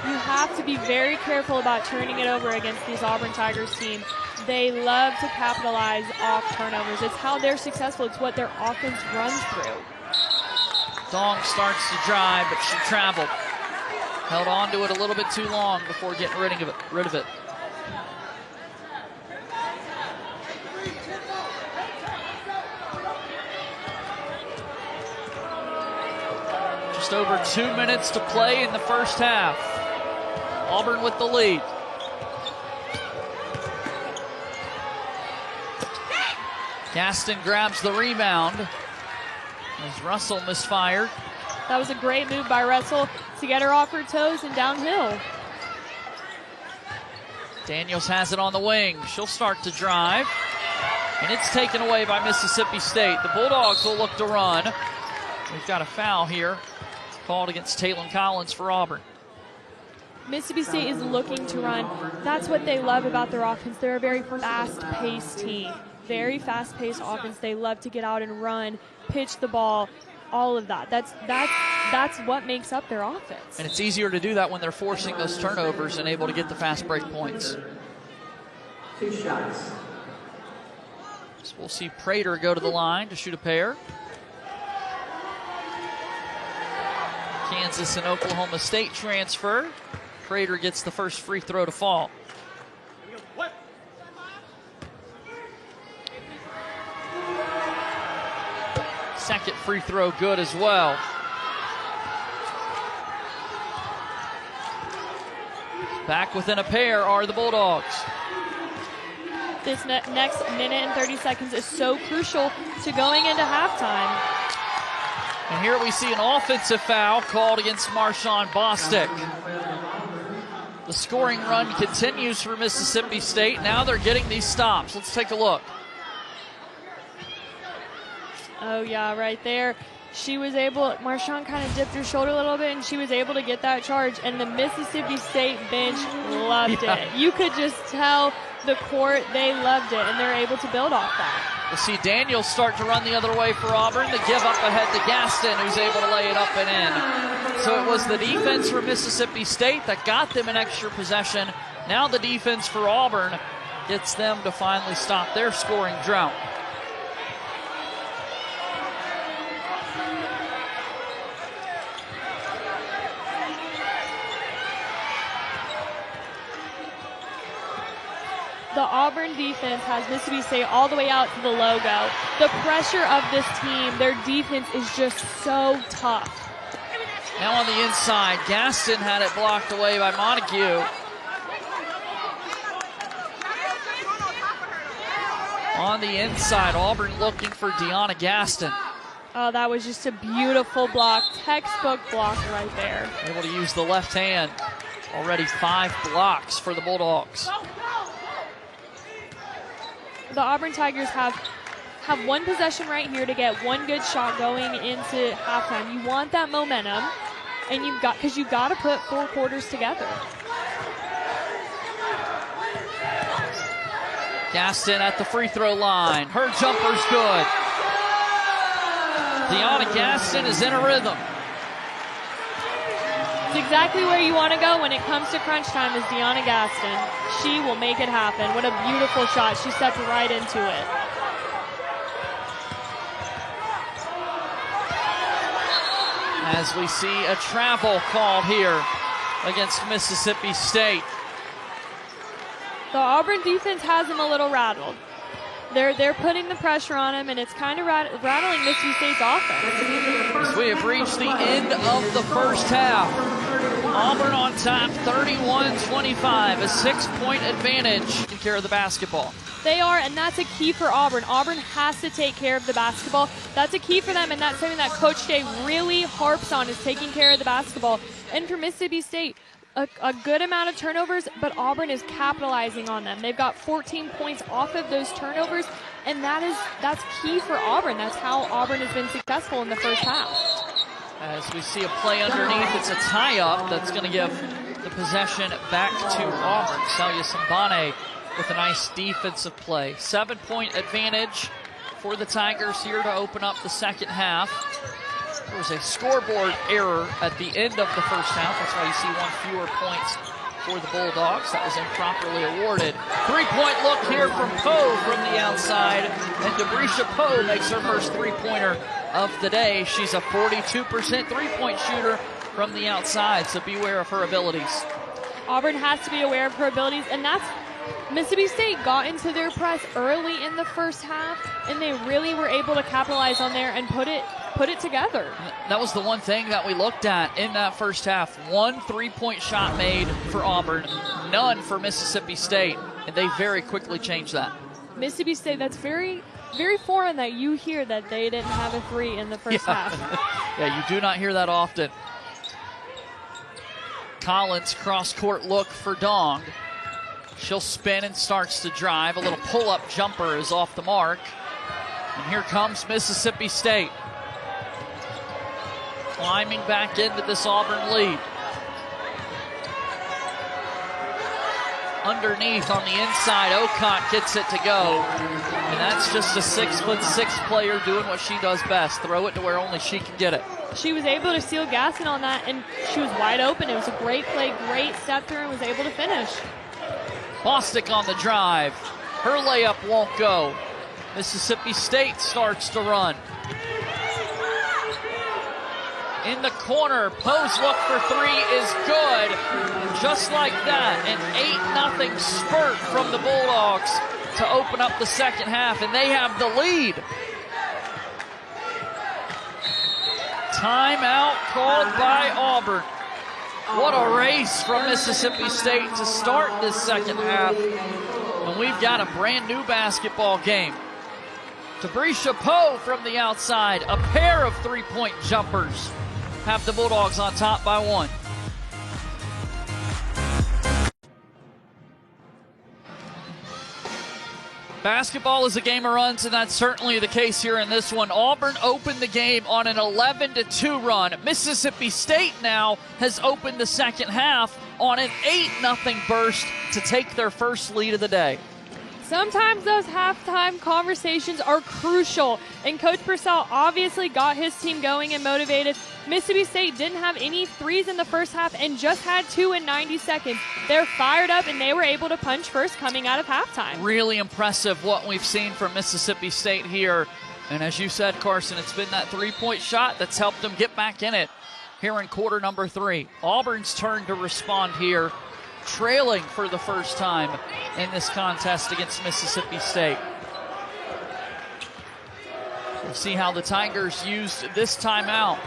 You have to be very careful about turning it over against this Auburn Tigers team. They love to capitalize off turnovers. It's how they're successful. It's what their offense runs through. Dong starts to drive, but she traveled. Held on to it a little bit too long before getting rid of it. Just over 2 minutes to play in the first half. Auburn with the lead. Gaston grabs the rebound as Russell misfired. That was a great move by Russell to get her off her toes and downhill. Daniels has it on the wing. She'll start to drive, and it's taken away by Mississippi State. The Bulldogs will look to run. We've got a foul here called against Taylon Collins for Auburn. Mississippi State is looking to run. That's what they love about their offense. They're a very fast-paced team. Very fast-paced offense. They love to get out and run, pitch the ball, all of that. That's what makes up their offense. And it's easier to do that when they're forcing those turnovers and able to get the fast break points. 2 shots. So we'll see Prater go to the line to shoot a pair. Kansas and Oklahoma State transfer. Prater gets the first free throw to fall. Second free throw good as well. Back within a pair are the Bulldogs. This next minute and 30 seconds is so crucial to going into halftime. And here we see an offensive foul called against Marshawn Bostic. The scoring run continues for Mississippi State. Now they're getting these stops. Let's take a look. Oh, yeah, right there. She was able, Marshawn kind of dipped her shoulder a little bit, and she was able to get that charge, and the Mississippi State bench loved it. You could just tell the court, they loved it, and they're able to build off that. We'll see Daniels start to run the other way for Auburn. The give up ahead to Gaston, who's able to lay it up and in. So it was the defense for Mississippi State that got them an extra possession. Now the defense for Auburn gets them to finally stop their scoring drought. The Auburn defense has Mississippi State all the way out to the logo. The pressure of this team, their defense is just so tough. Now on the inside, Gaston had it blocked away by Montague. On the inside, Auburn looking for DeYona Gaston. Oh, that was just a beautiful block, textbook block right there. Able to use the left hand. Already 5 blocks for the Bulldogs. The Auburn Tigers have one possession right here to get one good shot going into halftime. You want that momentum, and because you've got to put 4 quarters together. Gaston at the free throw line. Her jumper's good. DeYona Gaston is in a rhythm. It's exactly where you want to go when it comes to crunch time is DeYona Gaston. She will make it happen. What a beautiful shot. She stepped right into it. As we see a travel called here against Mississippi State. The Auburn defense has them a little rattled. They're putting the pressure on him, and it's kind of rattling Mississippi State's offense. As we have reached the end of the first half. Auburn on top, 31-25, a 6-point advantage. Taking care of the basketball. They are, and that's a key for Auburn. Auburn has to take care of the basketball. That's a key for them, and that's something that Coach Day really harps on, is taking care of the basketball. And for Mississippi State, a good amount of turnovers, but Auburn is capitalizing on them. They've got 14 points off of those turnovers, and that's key for Auburn. That's how Auburn has been successful in the first half. As we see a play underneath, it's a tie-up that's going to give the possession back to Auburn. Celia Sambane with a nice defensive play. 7-point advantage for the Tigers here to open up the second half. There was a scoreboard error at the end of the first half. That's why you see 1 fewer points for the Bulldogs. That was improperly awarded. 3-point look here from Poe from the outside. And Debrisha Poe makes her first 3-pointer of the day. She's a 42% 3-point shooter from the outside, so beware of her abilities. Auburn has to be aware of her abilities, and that's Mississippi State got into their press early in the first half, and they really were able to capitalize on there and put it together. That was the one thing that we looked at in that first half. 1 3-point shot made for Auburn, none for Mississippi State, and they very quickly changed that. Mississippi State, that's very, very foreign that you hear that they didn't have a 3 in the first half. Yeah, you do not hear that often. Collins cross-court look for Dong. She'll spin and starts to drive. A little pull-up jumper is off the mark. And here comes Mississippi State. Climbing back into this Auburn lead. underneath on the inside. Okot gets it to go. And that's just a 6'6" player doing what she does best. Throw it to where only she can get it. She was able to steal Gaston on that, and she was wide open. It was a great play, great step through, and was able to finish. Bostic on the drive. Her layup won't go. Mississippi State starts to run. In the corner, Poe's look for three is good. And just like that, an 8-0 spurt from the Bulldogs to open up the second half, and they have the lead. Timeout called by Auburn. What a race from Mississippi State to start this second half. And we've got a brand new basketball game. Tabrisha Poe from the outside, a pair of three-point jumpers have the Bulldogs on top by 1. Basketball is a game of runs, and that's certainly the case here in this one. Auburn opened the game on an 11-2 run. Mississippi State now has opened the second half on an 8-0 burst to take their first lead of the day. Sometimes those halftime conversations are crucial, and Coach Purcell obviously got his team going and motivated. Mississippi State didn't have any threes in the first half and just had 2 in 90 seconds. They're fired up, and they were able to punch first coming out of halftime. Really impressive what we've seen from Mississippi State here. And as you said, Carson, it's been that three-point shot that's helped them get back in it here in quarter number 3. Auburn's turn to respond here, trailing for the first time in this contest against Mississippi State. We'll see how the Tigers used this timeout.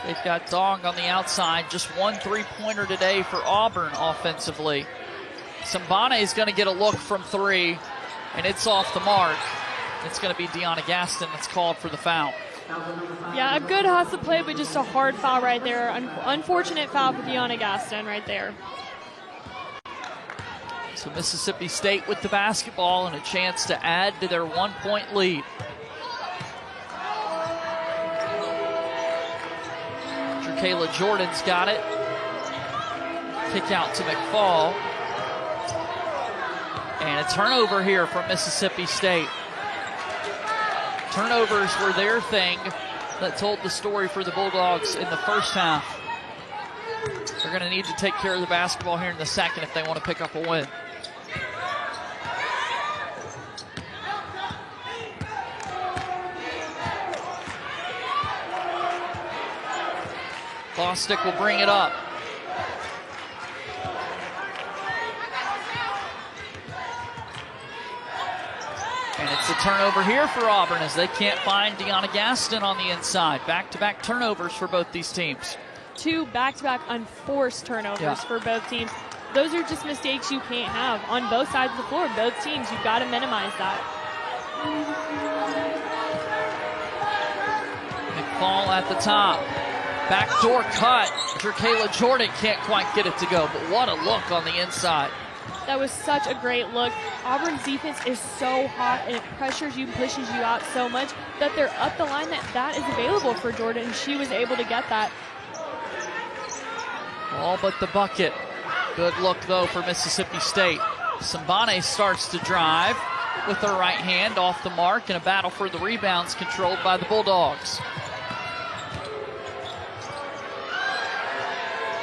They've got Dong on the outside, just 1 3-pointer today for Auburn offensively. Sambane is going to get a look from 3, and it's off the mark. It's going to be DeYona Gaston that's called for the foul. Yeah, a good hustle play, but just a hard foul right there. Unfortunate foul for DeYona Gaston right there. So Mississippi State with the basketball and a chance to add to their 1-point lead. Kayla Jordan's got it. Kick out to McFall. And a turnover here from Mississippi State. Turnovers were their thing that told the story for the Bulldogs in the first half. They're going to need to take care of the basketball here in the second if they want to pick up a win. Bostic will bring it up. And it's a turnover here for Auburn as they can't find DeYona Gaston on the inside. Back-to-back turnovers for both these teams. 2 back-to-back unforced turnovers for both teams. Those are just mistakes you can't have on both sides of the floor. Both teams, you've got to minimize that. McFall at the top. Backdoor cut. Kayla Jordan can't quite get it to go, but what a look on the inside. That was such a great look. Auburn's defense is so hot, and it pressures you, pushes you out so much that they're up the line that is available for Jordan, and she was able to get that. All but the bucket. Good look, though, for Mississippi State. Sambane starts to drive with her right hand off the mark, and a battle for the rebounds controlled by the Bulldogs.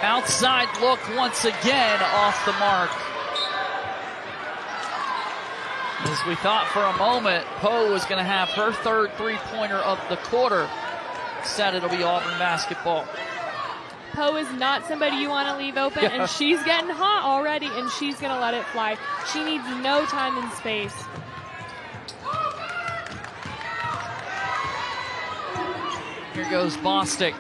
Outside look once again off the mark. As we thought for a moment, Poe was going to have her third three-pointer of the quarter. Instead, it'll be Auburn basketball. Poe is not somebody you want to leave open, and she's getting hot already, and she's going to let it fly. She needs no time and space. Here goes Bostic.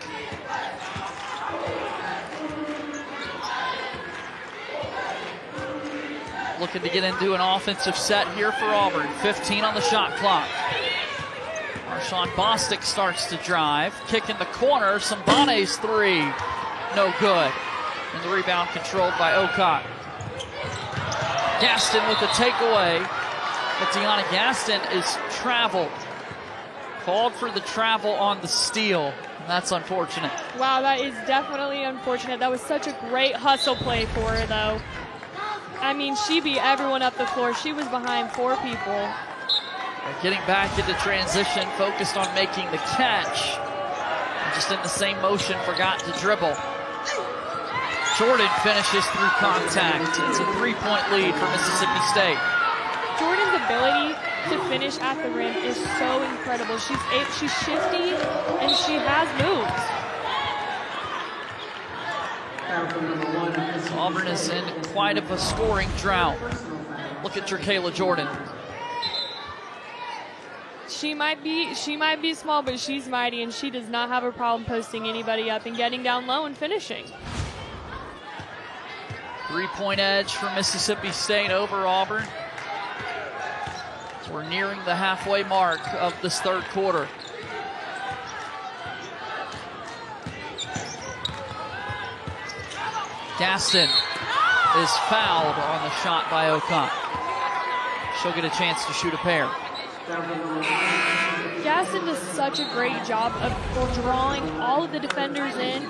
Looking to get into an offensive set here for Auburn. 15 on the shot clock. Marshawn Bostic starts to drive. Kick in the corner. Sambane's 3. No good. And the rebound controlled by Okot. Gaston with the takeaway. But DeYona Gaston is traveled. Called for the travel on the steal. And that's unfortunate. Wow, that is definitely unfortunate. That was such a great hustle play for her, though. I mean, she beat everyone up the floor. She was behind 4 people. They're getting back into transition, focused on making the catch. And just in the same motion, forgot to dribble. Jordan finishes through contact. It's a 3-point lead for Mississippi State. Jordan's ability to finish at the rim is so incredible. She's shifty and she has moves. Auburn is in quite of a scoring drought. Look at Jerkayla Jordan. She might be small, but she's mighty, and she does not have a problem posting anybody up and getting down low and finishing. 3-point edge for Mississippi State over Auburn. So we're nearing the halfway mark of this third quarter. Gaston is fouled on the shot by O'Connor. She'll get a chance to shoot a pair. Gaston does such a great job of drawing all of the defenders in.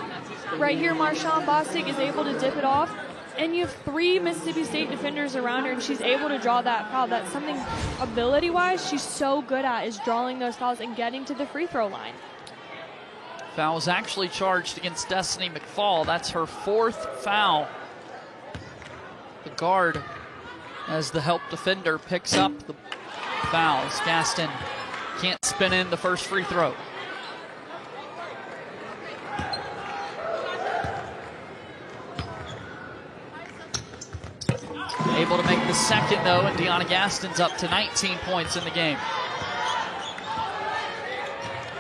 Right here, Marshawn Bostic is able to dip it off, and you have 3 Mississippi State defenders around her, and she's able to draw that foul. That's something ability-wise she's so good at, is drawing those fouls and getting to the free throw line. Foul was actually charged against Destiny McFall. That's her 4th foul. The guard, as the help defender, picks up the fouls. Gaston can't spin in the first free throw. Able to make the second, though, and DeYona Gaston's up to 19 points in the game.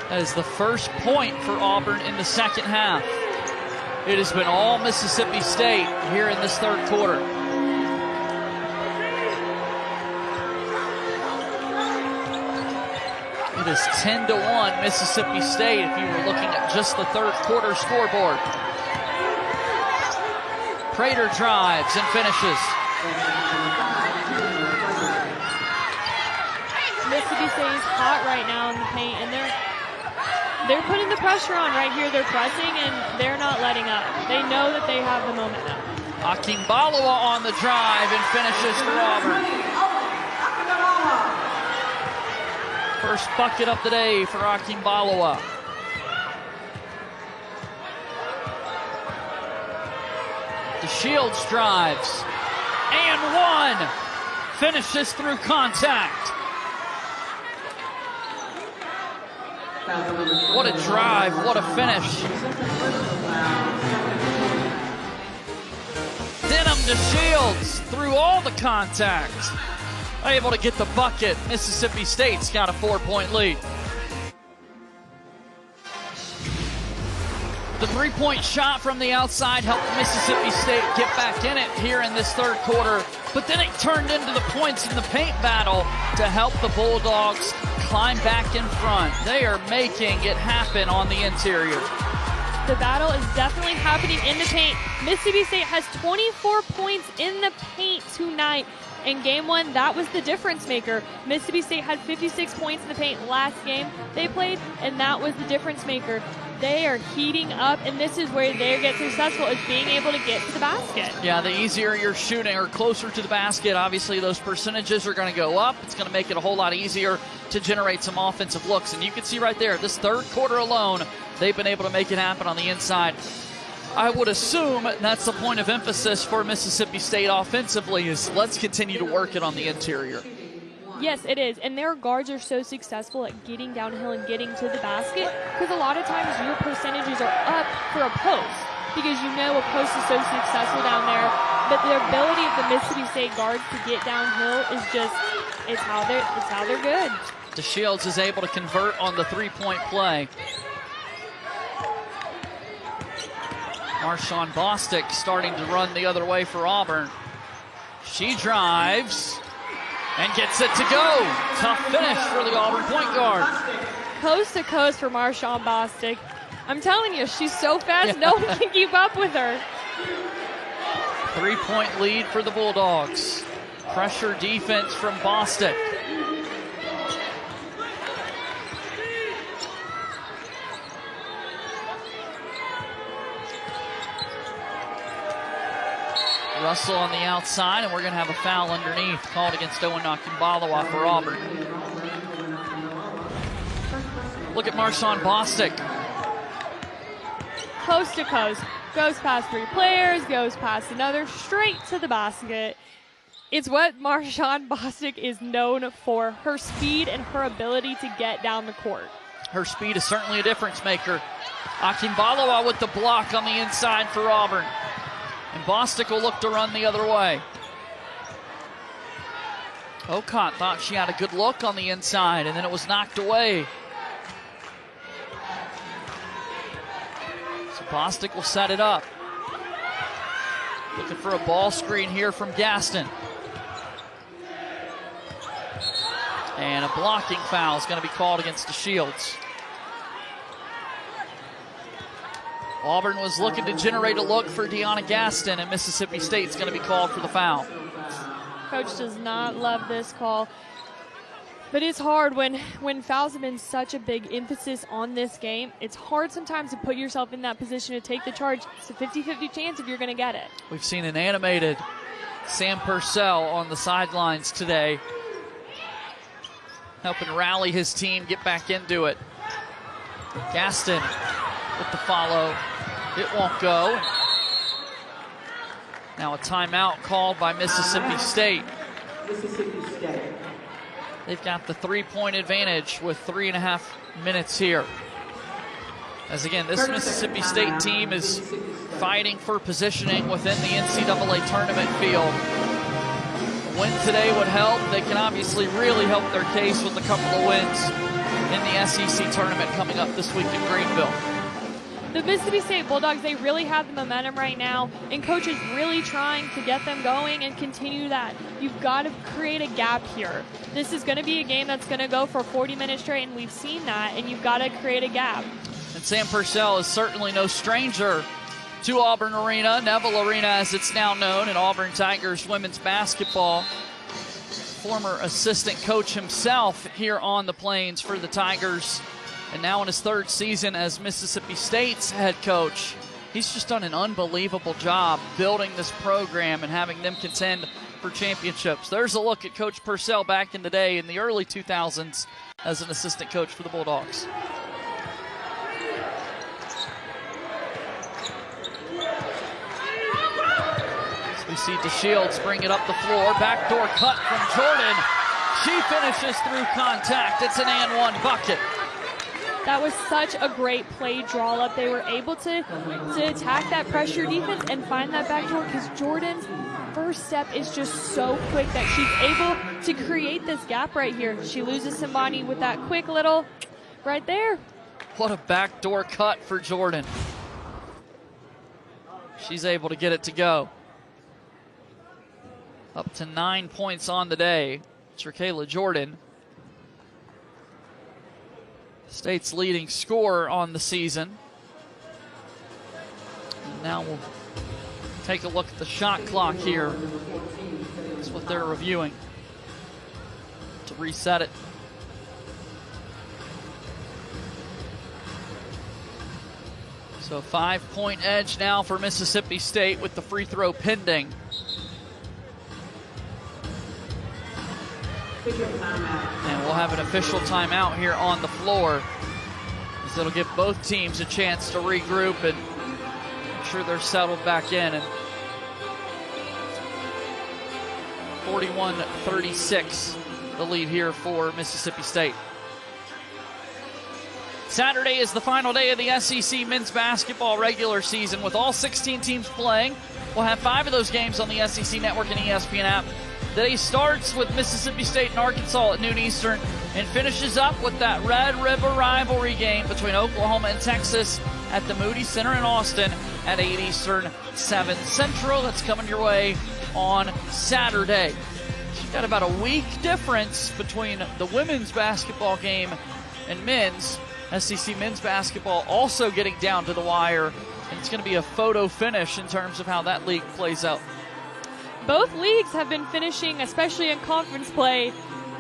That is the first point for Auburn in the second half. It has been all Mississippi State here in this third quarter. It is 10-1 Mississippi State if you were looking at just the third quarter scoreboard. Prater drives and finishes. Mississippi State is hot right now in the paint, and they're putting the pressure on right here. They're pressing, and they're not letting up. They know that they have the moment now. Akinbalawa on the drive and finishes for Auburn. First bucket of the day for Akinbalawa. DeShields drives and 1. Finishes through contact. What a drive, what a finish. Denham DeShields through all the contact. Able to get the bucket. Mississippi State's got a 4-point lead. The 3-point shot from the outside helped Mississippi State get back in it here in this third quarter, but then it turned into the points in the paint battle to help the Bulldogs climb back in front. They are making it happen on the interior. The battle is definitely happening in the paint. Mississippi State has 24 points in the paint tonight. In game 1, that was the difference maker. Mississippi State had 56 points in the paint last game they played, and that was the difference maker. They are heating up, and this is where they get successful, is being able to get to the basket. Yeah, the easier you're shooting or closer to the basket, obviously those percentages are going to go up. It's going to make it a whole lot easier to generate some offensive looks. And you can see right there, this third quarter alone, they've been able to make it happen on the inside. I would assume that's the point of emphasis for Mississippi State offensively, is let's continue to work it on the interior. Yes, it is. And their guards are so successful at getting downhill and getting to the basket, because a lot of times your percentages are up for a post, because you know a post is so successful down there. But the ability of the Mississippi State guards to get downhill is just, it's how they're good. DeShields is able to convert on the 3-point play. Marshawn Bostic starting to run the other way for Auburn. She drives and gets it to go. Tough finish for the Auburn point guard. Coast to coast for Marshawn Bostic. I'm telling you, she's so fast, no one can keep up with her. 3-point lead for the Bulldogs. Pressure defense from Bostic. Russell on the outside, and we're going to have a foul underneath called against Owen Akimbalawa for Auburn. Look at Marshawn Bostic. Coast to coast. Goes past 3 players, goes past another, straight to the basket. It's what Marshawn Bostic is known for, her speed and her ability to get down the court. Her speed is certainly a difference maker. Akimbalawa with the block on the inside for Auburn. And Bostic will look to run the other way. Ocott thought she had a good look on the inside, and then it was knocked away. So Bostic will set it up. Looking for a ball screen here from Gaston. And a blocking foul is going to be called against the Shields. Auburn was looking to generate a look for DeYona Gaston, and Mississippi State's going to be called for the foul. Coach does not love this call. But it's hard when fouls have been such a big emphasis on this game. It's hard sometimes to put yourself in that position to take the charge. It's a 50-50 chance if you're going to get it. We've seen an animated Sam Purcell on the sidelines today, helping rally his team get back into it. Gaston with the follow. It won't go. Now a timeout called by Mississippi State. They've got the 3-point advantage with 3.5 minutes here. As again, this Mississippi State team is fighting for positioning within the NCAA tournament field. A win today would help. They can obviously really help their case with a couple of wins in the SEC tournament coming up this week in Greenville. The Mississippi State Bulldogs, they really have the momentum right now, and Coach is really trying to get them going and continue that. You've got to create a gap here. This is going to be a game that's going to go for 40 minutes straight, and we've seen that, and you've got to create a gap. And Sam Purcell is certainly no stranger to Auburn Arena, Neville Arena as it's now known, and Auburn Tigers women's basketball. Former assistant coach himself here on the Plains for the Tigers, and now in his 3rd season as Mississippi State's head coach. He's just done an unbelievable job building this program and having them contend for championships. There's a look at Coach Purcell back in the day in the early 2000s as an assistant coach for the Bulldogs. So we see DeShields bring it up the floor. Backdoor cut from Jordan. She finishes through contact. It's an and one bucket. That was such a great play draw up. They were able to attack that pressure defense and find that backdoor because Jordan's first step is just so quick that she's able to create this gap right here. She loses somebody with that quick little right there. What a backdoor cut for Jordan. She's able to get it to go. Up to 9 points on the day. Trikayla Jordan, State's leading scorer on the season. And now we'll take a look at the shot clock here. That's what they're reviewing to reset it. So 5-point edge now for Mississippi State with the free throw pending. And we'll have an official timeout here on the floor, as it'll give both teams a chance to regroup and make sure they're settled back in. And 41-36, the lead here for Mississippi State. Saturday is the final day of the SEC men's basketball regular season with all 16 teams playing. We'll have 5 of those games on the SEC Network and ESPN app. The day starts with Mississippi State and Arkansas at noon Eastern and finishes up with that Red River rivalry game between Oklahoma and Texas at the Moody Center in Austin at 8 Eastern, 7 Central. That's coming your way on Saturday. You've got about a week difference between the women's basketball game and men's. SEC men's basketball also getting down to the wire, and it's going to be a photo finish in terms of how that league plays out. Both leagues have been finishing, especially in conference play,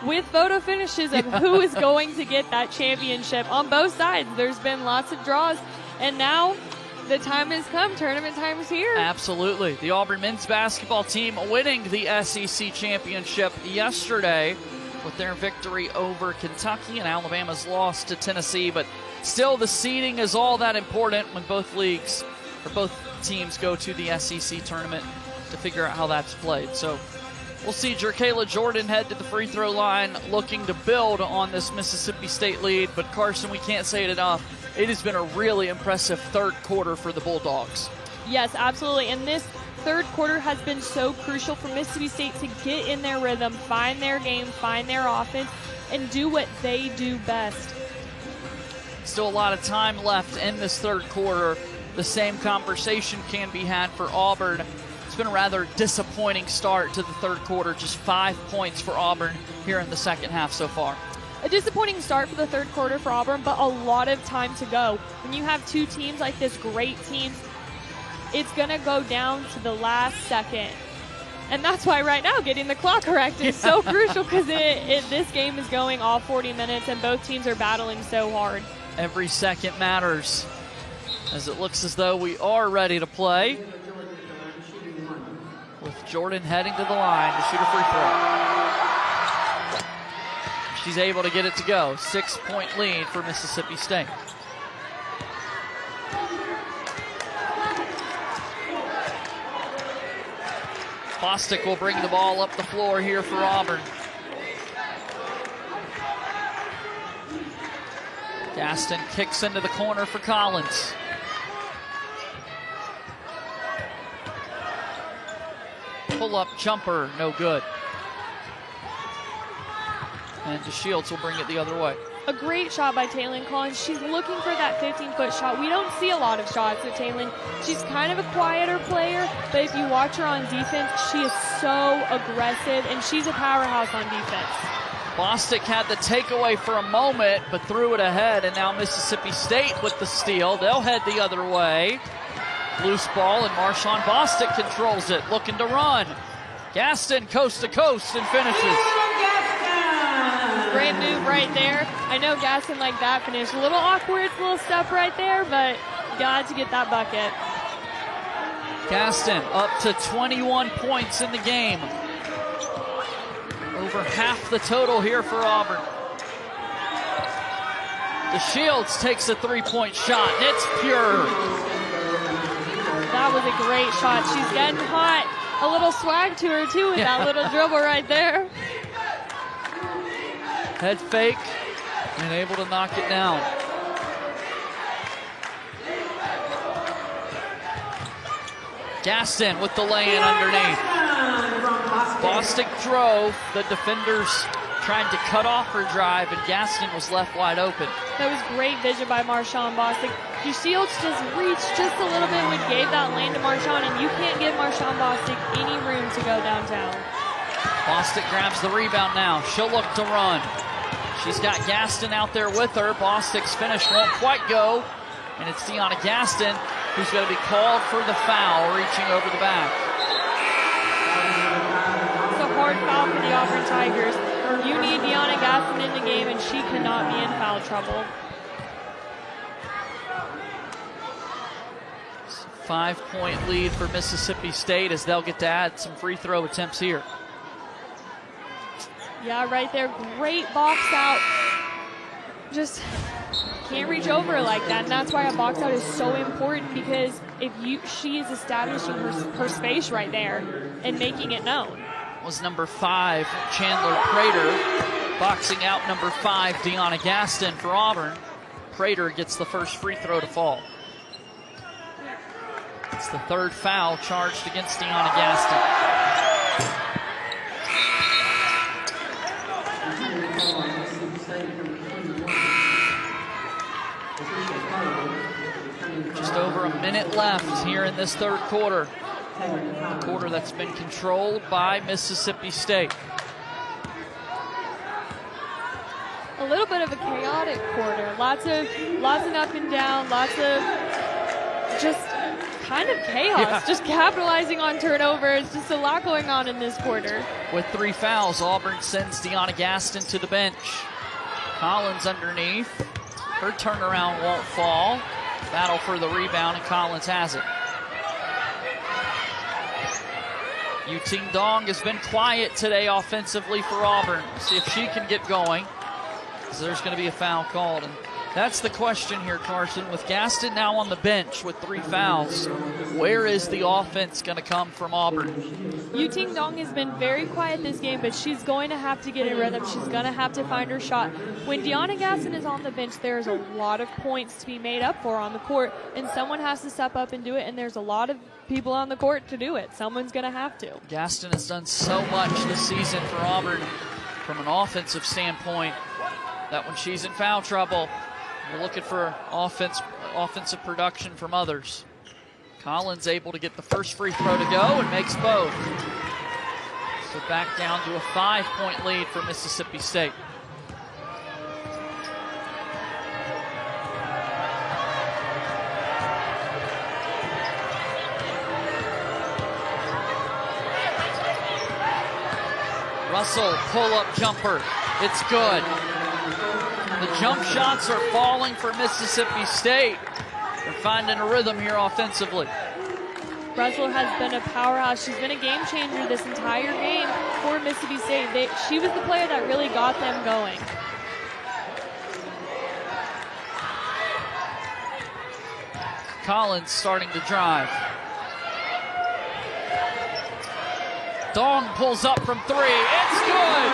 with photo finishes of who is going to get that championship on both sides. There's been lots of draws, and now The time has come. Tournament time is here. Absolutely. The Auburn men's basketball team winning the SEC championship yesterday with their victory over Kentucky, and Alabama's loss to Tennessee. But still, the seeding is all that important when both teams go to the SEC tournament to figure out how that's played. So we'll see Jerkayla Jordan head to the free throw line looking to build on this Mississippi State lead. But Carson, we can't say it enough. It has been a really impressive third quarter for the Bulldogs. Yes, absolutely. And this third quarter has been so crucial for Mississippi State to get in their rhythm, find their game, find their offense, and do what they do best. Still a lot of time left in this third quarter. The same conversation can be had for Auburn. It's been a rather disappointing start to the third quarter. Just 5 points for Auburn here in the second half so far. A disappointing start for the third quarter for Auburn, but a lot of time to go. When you have two teams like this, great teams, it's going to go down to the last second. And that's why right now getting the clock correct is so crucial, because this game is going all 40 minutes and both teams are battling so hard. Every second matters, as it looks as though we are ready to play, with Jordan heading to the line to shoot a free throw. She's able to get it to go. 6-point lead for Mississippi State. Bostic will bring the ball up the floor here for Auburn. Gaston kicks into the corner for Collins. Pull-up jumper, no good. And DeShields will bring it the other way. A great shot by Taylin Collins. She's looking for that 15-foot shot. We don't see a lot of shots with Taylin. She's kind of a quieter player, but if you watch her on defense, she is so aggressive, and she's a powerhouse on defense. Bostic had the takeaway for a moment, but threw it ahead, and now Mississippi State with the steal. They'll head the other way. Loose ball, and Marshawn Bostic controls it, looking to run. Gaston coast to coast and finishes. Great move right there. I know Gaston like that finish. A little awkward, little step right there, but got to get that bucket. Gaston up to 21 points in the game. Over half the total here for Auburn. DeShields takes a three-point shot. It's pure. That was a great shot. She's getting hot. A little swag to her, too, with that little dribble right there. Head fake and able to knock it down. Gaston with the lay-in underneath. Bostic drove. The defenders tried to cut off her drive, and Gaston was left wide open. That was great vision by Marshawn Bostic. DeShields just reached just a little bit and gave that lane to Marshawn, and you can't give Marshawn Bostic any room to go downtown. Bostic grabs the rebound now. She'll look to run. She's got Gaston out there with her. Bostic's finish won't quite go, and it's DeYona Gaston who's going to be called for the foul, reaching over the back. It's a hard foul for the Auburn Tigers. You need DeYona Gaston in the game, and she cannot be in foul trouble. 5-point lead for Mississippi State as they'll get to add some free throw attempts here. Yeah, right there. Great box out. Just can't reach over like that. And that's why a box out is so important, because she is establishing her space right there and making it known. Was number 5, Chandler Prater, boxing out number 5, DeYona Gaston for Auburn. Prater gets the first free throw to fall. It's the third foul charged against DeYona Gaston. Just over a minute left here in this third quarter. A quarter that's been controlled by Mississippi State. A little bit of a chaotic quarter. Lots of up and down, lots of just kind of chaos. Yeah. Just capitalizing on turnovers. Just a lot going on in this quarter. With 3 fouls, Auburn sends DeYona Gaston to the bench. Collins underneath. Her turnaround won't fall. Battle for the rebound, and Collins has it. Yuting Dong has been quiet today offensively for Auburn. See if she can get going, because there's going to be a foul called. And that's the question here, Carson. With Gaston now on the bench with 3 fouls, where is the offense going to come from Auburn? Yuting Dong has been very quiet this game, but she's going to have to get in rhythm. She's going to have to find her shot. When DeYona Gaston is on the bench, there's a lot of points to be made up for on the court, and someone has to step up and do it, and there's a lot of people on the court to do it. Someone's going to have to. Gaston has done so much this season for Auburn from an offensive standpoint that when she's in foul trouble, we're looking for offensive production from others. Collins able to get the first free throw to go and makes both. So back down to a 5-point lead for Mississippi State. Russell, pull-up jumper. It's good. The jump shots are falling for Mississippi State. They're finding a rhythm here offensively. Russell has been a powerhouse. She's been a game changer this entire game for Mississippi State. She was the player that really got them going. Collins starting to drive. Dong pulls up from 3. It's good!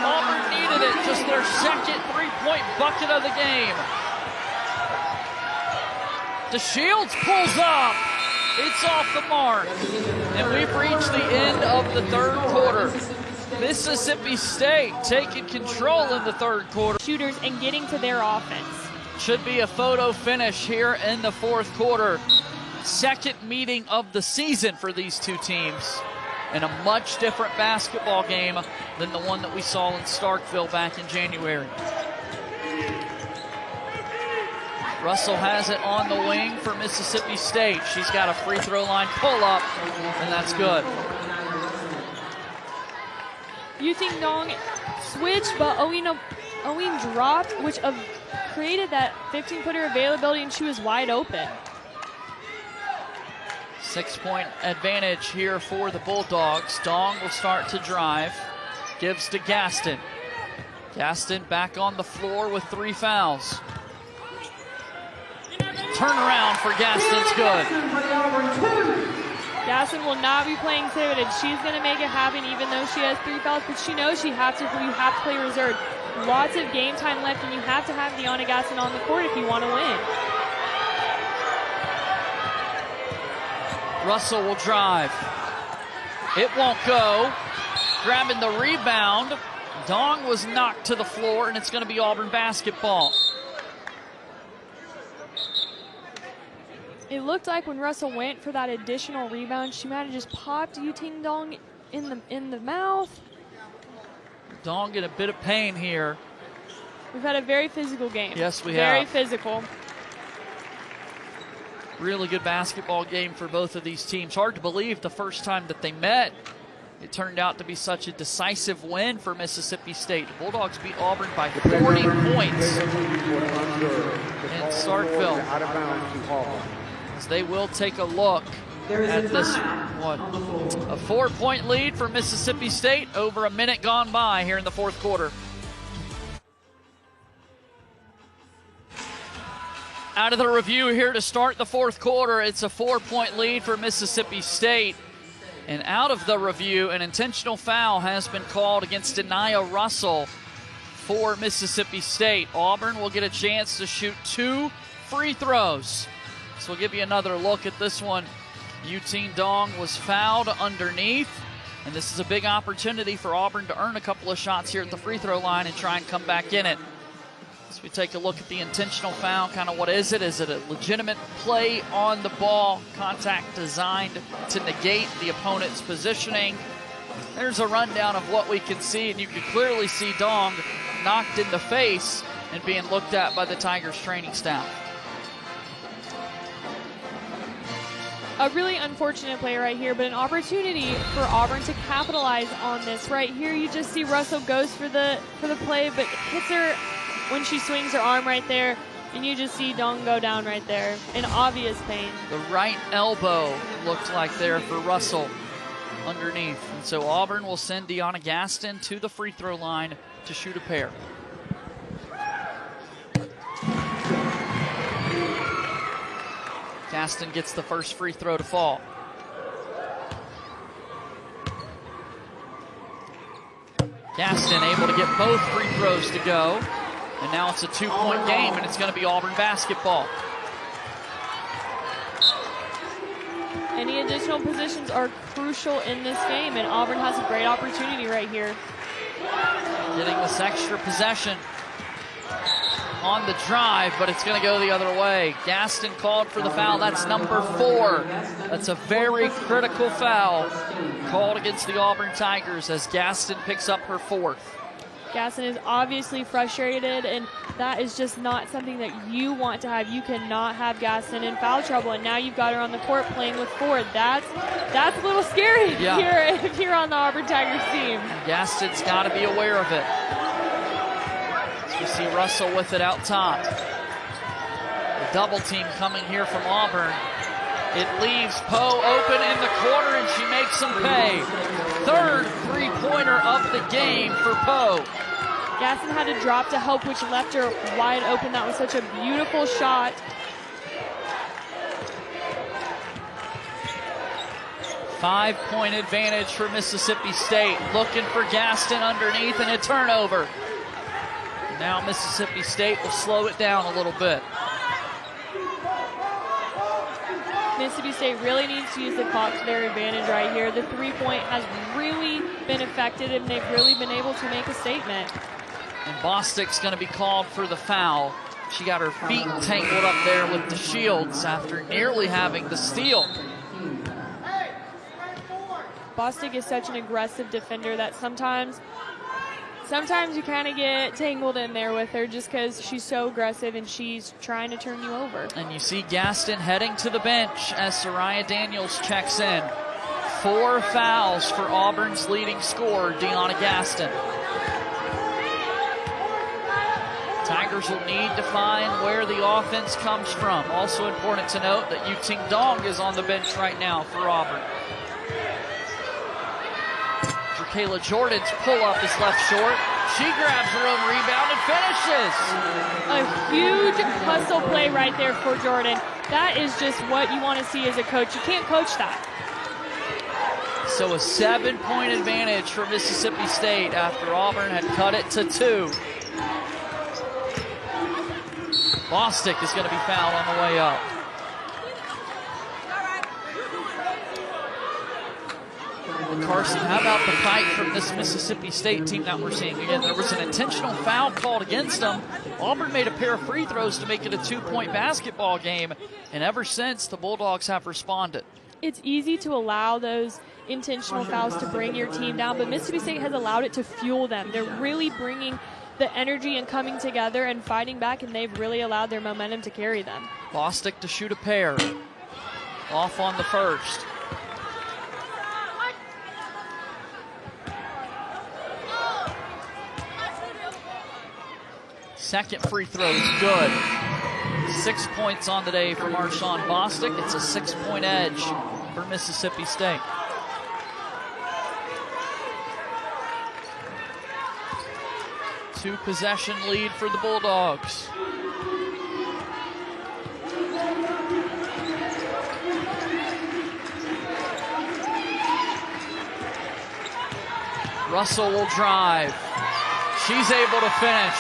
Auburn needed it. Just their second 3-point bucket of the game. DeShields pulls up. It's off the mark. And we've reached the end of the third quarter. Mississippi State taking control in the third quarter. Shooters and getting to their offense. Should be a photo finish here in the fourth quarter. Second meeting of the season for these two teams. And a much different basketball game than the one that we saw in Starkville back in January. Russell has it on the wing for Mississippi State. She's got a free throw line pull up, and that's good. Yuting Dong switched, but Owen dropped, which created that 15-footer availability, and she was wide open. 6-point advantage here for the Bulldogs. Dong will start to drive. Gives to Gaston. Gaston back on the floor with 3 fouls. Turnaround for Gaston's good. Gaston will not be playing today, and she's going to make it happen even though she has 3 fouls, but she knows you have to play reserve. Lots of game time left, and you have to have DeYona Gaston on the court if you want to win. Russell will drive. It won't go. Grabbing the rebound. Dong was knocked to the floor, and it's going to be Auburn basketball. It looked like when Russell went for that additional rebound, she might have just popped Yuting Dong in the mouth. Dong in a bit of pain here. We've had a very physical game. Yes, we Very have. physical. Really good basketball game for both of these teams. Hard to believe the first time that they met, it turned out to be such a decisive win for Mississippi State. The Bulldogs beat Auburn by 40 points in Starkville. As they will take a look at this one. A 4-point lead for Mississippi State, over a minute gone by here in the fourth quarter. Out of the review here to start the fourth quarter, it's a 4-point lead for Mississippi State. And out of the review, an intentional foul has been called against Denaya Russell for Mississippi State. Auburn will get a chance to shoot 2 free throws. So we'll give you another look at this one. Yuting Dong was fouled underneath, and this is a big opportunity for Auburn to earn a couple of shots here at the free throw line and try and come back in it. As we take a look at the intentional foul, kind of what is it? Is it a legitimate play on the ball, contact designed to negate the opponent's positioning? There's a rundown of what we can see, and you can clearly see Dong knocked in the face and being looked at by the Tigers training staff. A really unfortunate play right here, but an opportunity for Auburn to capitalize on this. Right here, you just see Russell goes for the play, but hits her when she swings her arm right there. And you just see Dong go down right there in obvious pain. The right elbow looked like there for Russell underneath. And so Auburn will send DeYona Gaston to the free throw line to shoot a pair. Gaston gets the first free throw to fall. Gaston able to get both free throws to go. And now it's a 2-point game, and it's going to be Auburn basketball. Any additional positions are crucial in this game, and Auburn has a great opportunity right here. Getting this extra possession on the drive, but it's going to go the other way. Gaston called for the foul. That's number 4. That's a very critical foul called against the Auburn Tigers as Gaston picks up her 4th. Gaston is obviously frustrated, and that is just not something that you want to have. You cannot have Gaston in foul trouble, and now you've got her on the court playing with 4. That's a little scary here if you're on the Auburn Tigers team. Gaston's got to be aware of it. You see Russell with it out top. The double team coming here from Auburn. It leaves Poe open in the corner, and she makes him pay. 3rd three-pointer of the game for Poe. Gaston had to drop to help, which left her wide open. That was such a beautiful shot. Five-point advantage for Mississippi State. Looking for Gaston underneath, and a turnover. Now Mississippi State will slow it down a little bit. Mississippi State really needs to use the clock to their advantage right here. The three-point has really been effective, and they've really been able to make a statement. And Bostic's going to be called for the foul. She got her feet tangled up there with the shields after nearly having the steal. Bostic is such an aggressive defender that sometimes you kind of get tangled in there with her just because she's so aggressive and she's trying to turn you over. And you see Gaston heading to the bench as Soraya Daniels checks in. 4 fouls for Auburn's leading scorer, DeYona Gaston. Tigers will need to find where the offense comes from. Also important to note that Yuting Dong is on the bench right now for Auburn. Kayla Jordan's pull-up is left short. She grabs her own rebound and finishes. A huge hustle play right there for Jordan. That is just what you want to see as a coach. You can't coach that. So a 7-point advantage for Mississippi State after Auburn had cut it to 2. Bostic is going to be fouled on the way up. Carson, how about the fight from this Mississippi State team that we're seeing? Again, there was an intentional foul called against them. Auburn made a pair of free throws to make it a 2-point basketball game, and ever since, the Bulldogs have responded. It's easy to allow those intentional fouls to bring your team down, but Mississippi State has allowed it to fuel them. They're really bringing the energy and coming together and fighting back, and they've really allowed their momentum to carry them. Bostic to shoot a pair. Off on the first. Second free throw is good. 6 points on the day for Marshawn Bostic. It's a 6-point edge for Mississippi State. Two-possession lead for the Bulldogs. Russell will drive. She's able to finish.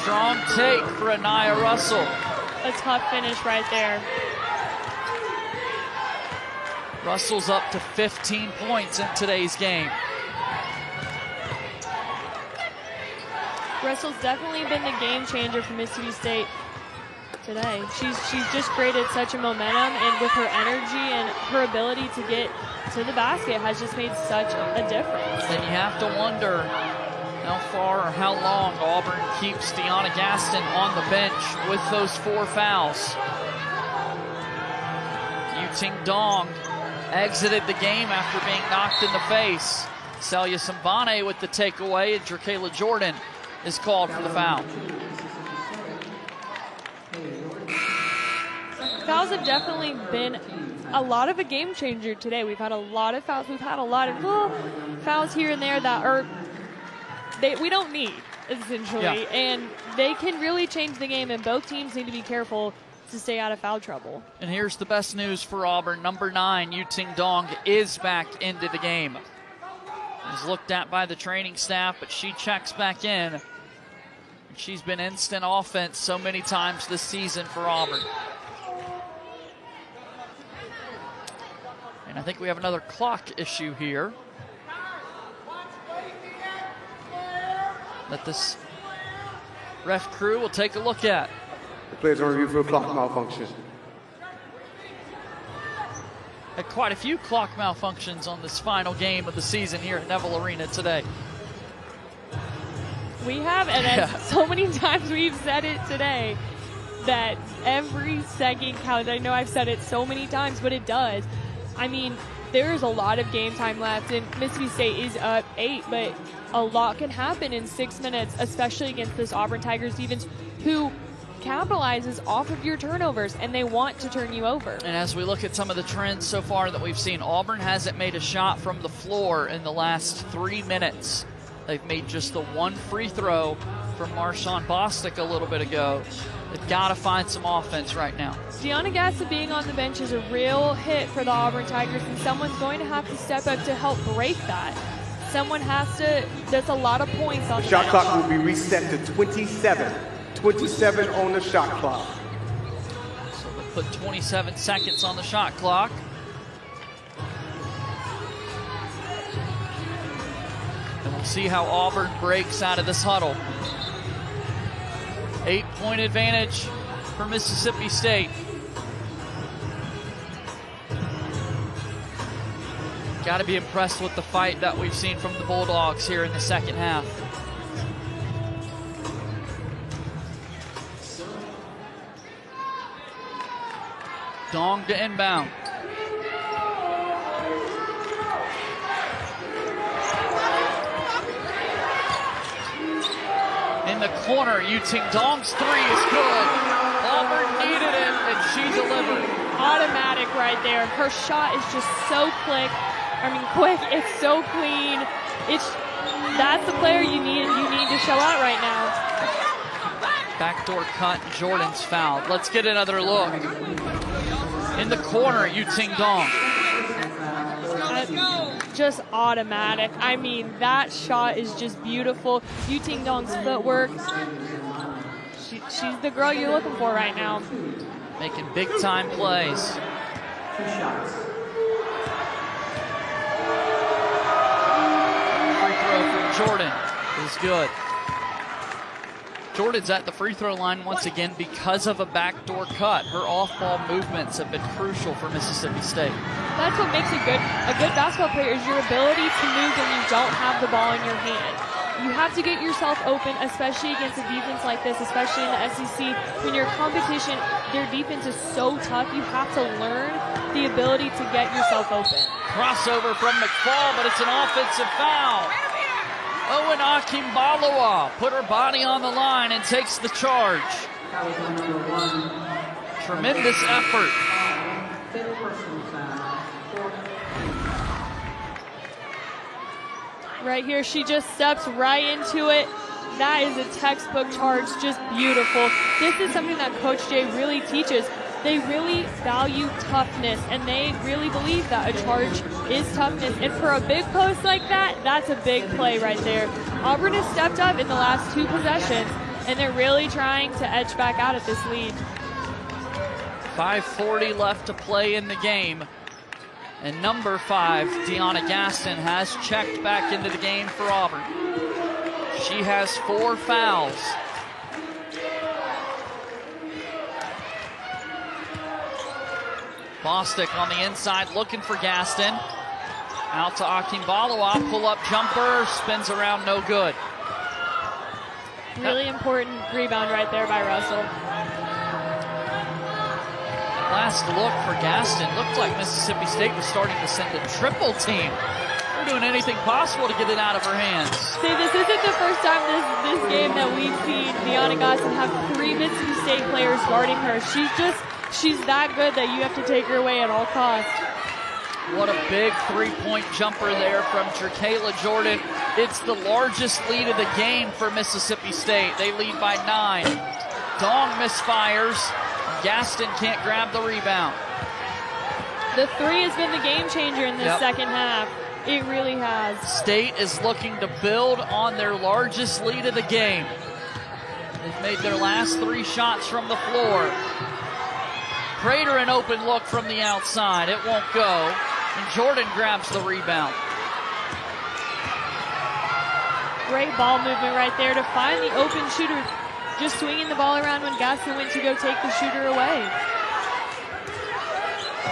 Strong take for Anaya Russell. A tough finish right there. Russell's up to 15 points in today's game. Russell's definitely been the game changer for Mississippi State today. She's just created such a momentum, and with her energy and her ability to get to the basket has just made such a difference. And you have to wonder how far or how long Auburn keeps DeYona Gaston on the bench with those 4 fouls. Yuting Dong exited the game after being knocked in the face. Celia Sambane with the takeaway, and Jerkayla Jordan is called for the foul. Fouls have definitely been a lot of a game changer today. We've had a lot of fouls. We've had a lot of fouls here and there that are we don't need, essentially. Yeah. And they can really change the game, and both teams need to be careful to stay out of foul trouble. And here's the best news for Auburn. Number 9, Yuting Dong, is back into the game. Is looked at by the training staff, but she checks back in. She's been instant offense so many times this season for Auburn. And I think we have another clock issue here that this ref crew will take a look at. The players on review for a clock malfunction. Had quite a few clock malfunctions on this final game of the season here at Neville Arena today. We have, and so many times we've said it today, that every second counts. I know I've said it so many times, but it does. I mean, there's a lot of game time left, and Mississippi State is up 8, but a lot can happen in 6 minutes, especially against this Auburn Tigers defense, who capitalizes off of your turnovers, and they want to turn you over. And as we look at some of the trends so far that we've seen, Auburn hasn't made a shot from the floor in the last 3 minutes. They've made just the one free throw from Marshawn Bostic a little bit ago. They've got to find some offense right now. DeYona Gaston being on the bench is a real hit for the Auburn Tigers, and someone's going to have to step up to help break that. Someone has to, there's a lot of points on The the shot bench. clock will be reset to 27. 27 on the shot clock. So they'll put 27 seconds on the shot clock. And we'll see how Auburn breaks out of this huddle. 8-point advantage for Mississippi State. Got to be impressed with the fight that we've seen from the Bulldogs here in the second half. Dong to inbound. In the corner, Yuting Dong's 3 is good. Auburn needed it, and she delivered. Automatic right there. Her shot is just so quick. It's so clean. That's the player you need to show out right now. Backdoor cut, Jordan's fouled. Let's get another look. In the corner, Yuting Dong. Just automatic. I mean, that shot is just beautiful. Yuting Dong's footwork. She's the girl you're looking for right now. Making big time plays. Free throw from Jordan is good. Jordan's at the free throw line once again because of a backdoor cut. Her off-ball movements have been crucial for Mississippi State. That's what makes a good basketball player, is your ability to move when you don't have the ball in your hand. You have to get yourself open, especially against a defense like this, especially in the SEC. When your competition, their defense is so tough, you have to learn the ability to get yourself open. Crossover from McFall, but it's an offensive foul. Owen Akimbalawa put her body on the line and takes the charge. Tremendous effort. Right here, she just steps right into it. That is a textbook charge, just beautiful. This is something that Coach Jay really teaches. They really value toughness, and they really believe that a charge is toughness. And for a big post like that, that's a big play right there. Auburn has stepped up in the last 2 possessions, and they're really trying to edge back out at this lead. 5:40 left to play in the game. And number 5, DeYona Gaston, has checked back into the game for Auburn. She has 4 fouls. Bostic on the inside looking for Gaston. Out to Akimbalawa, pull-up jumper, spins around, no good. Really important rebound right there by Russell. Last look for Gaston. Looked like Mississippi State was starting to send a triple team. They're doing anything possible to get it out of her hands. See, this isn't the first time this game that we've seen DeYona Gaston have 3 Mississippi State players guarding her. she's that good that you have to take her away at all costs. What a big three-point jumper there from Jerkayla Jordan. It's the largest lead of the game for Mississippi State. They lead by 9. Dong misfires. Gaston can't grab the rebound. The three has been the game changer in this second half. It really has. State is looking to build on their largest lead of the game. They've made their last 3 shots from the floor. Prater an open look from the outside. It won't go. And Jordan grabs the rebound. Great ball movement right there to find the open shooter. Just swinging the ball around when Gaston went to go take the shooter away.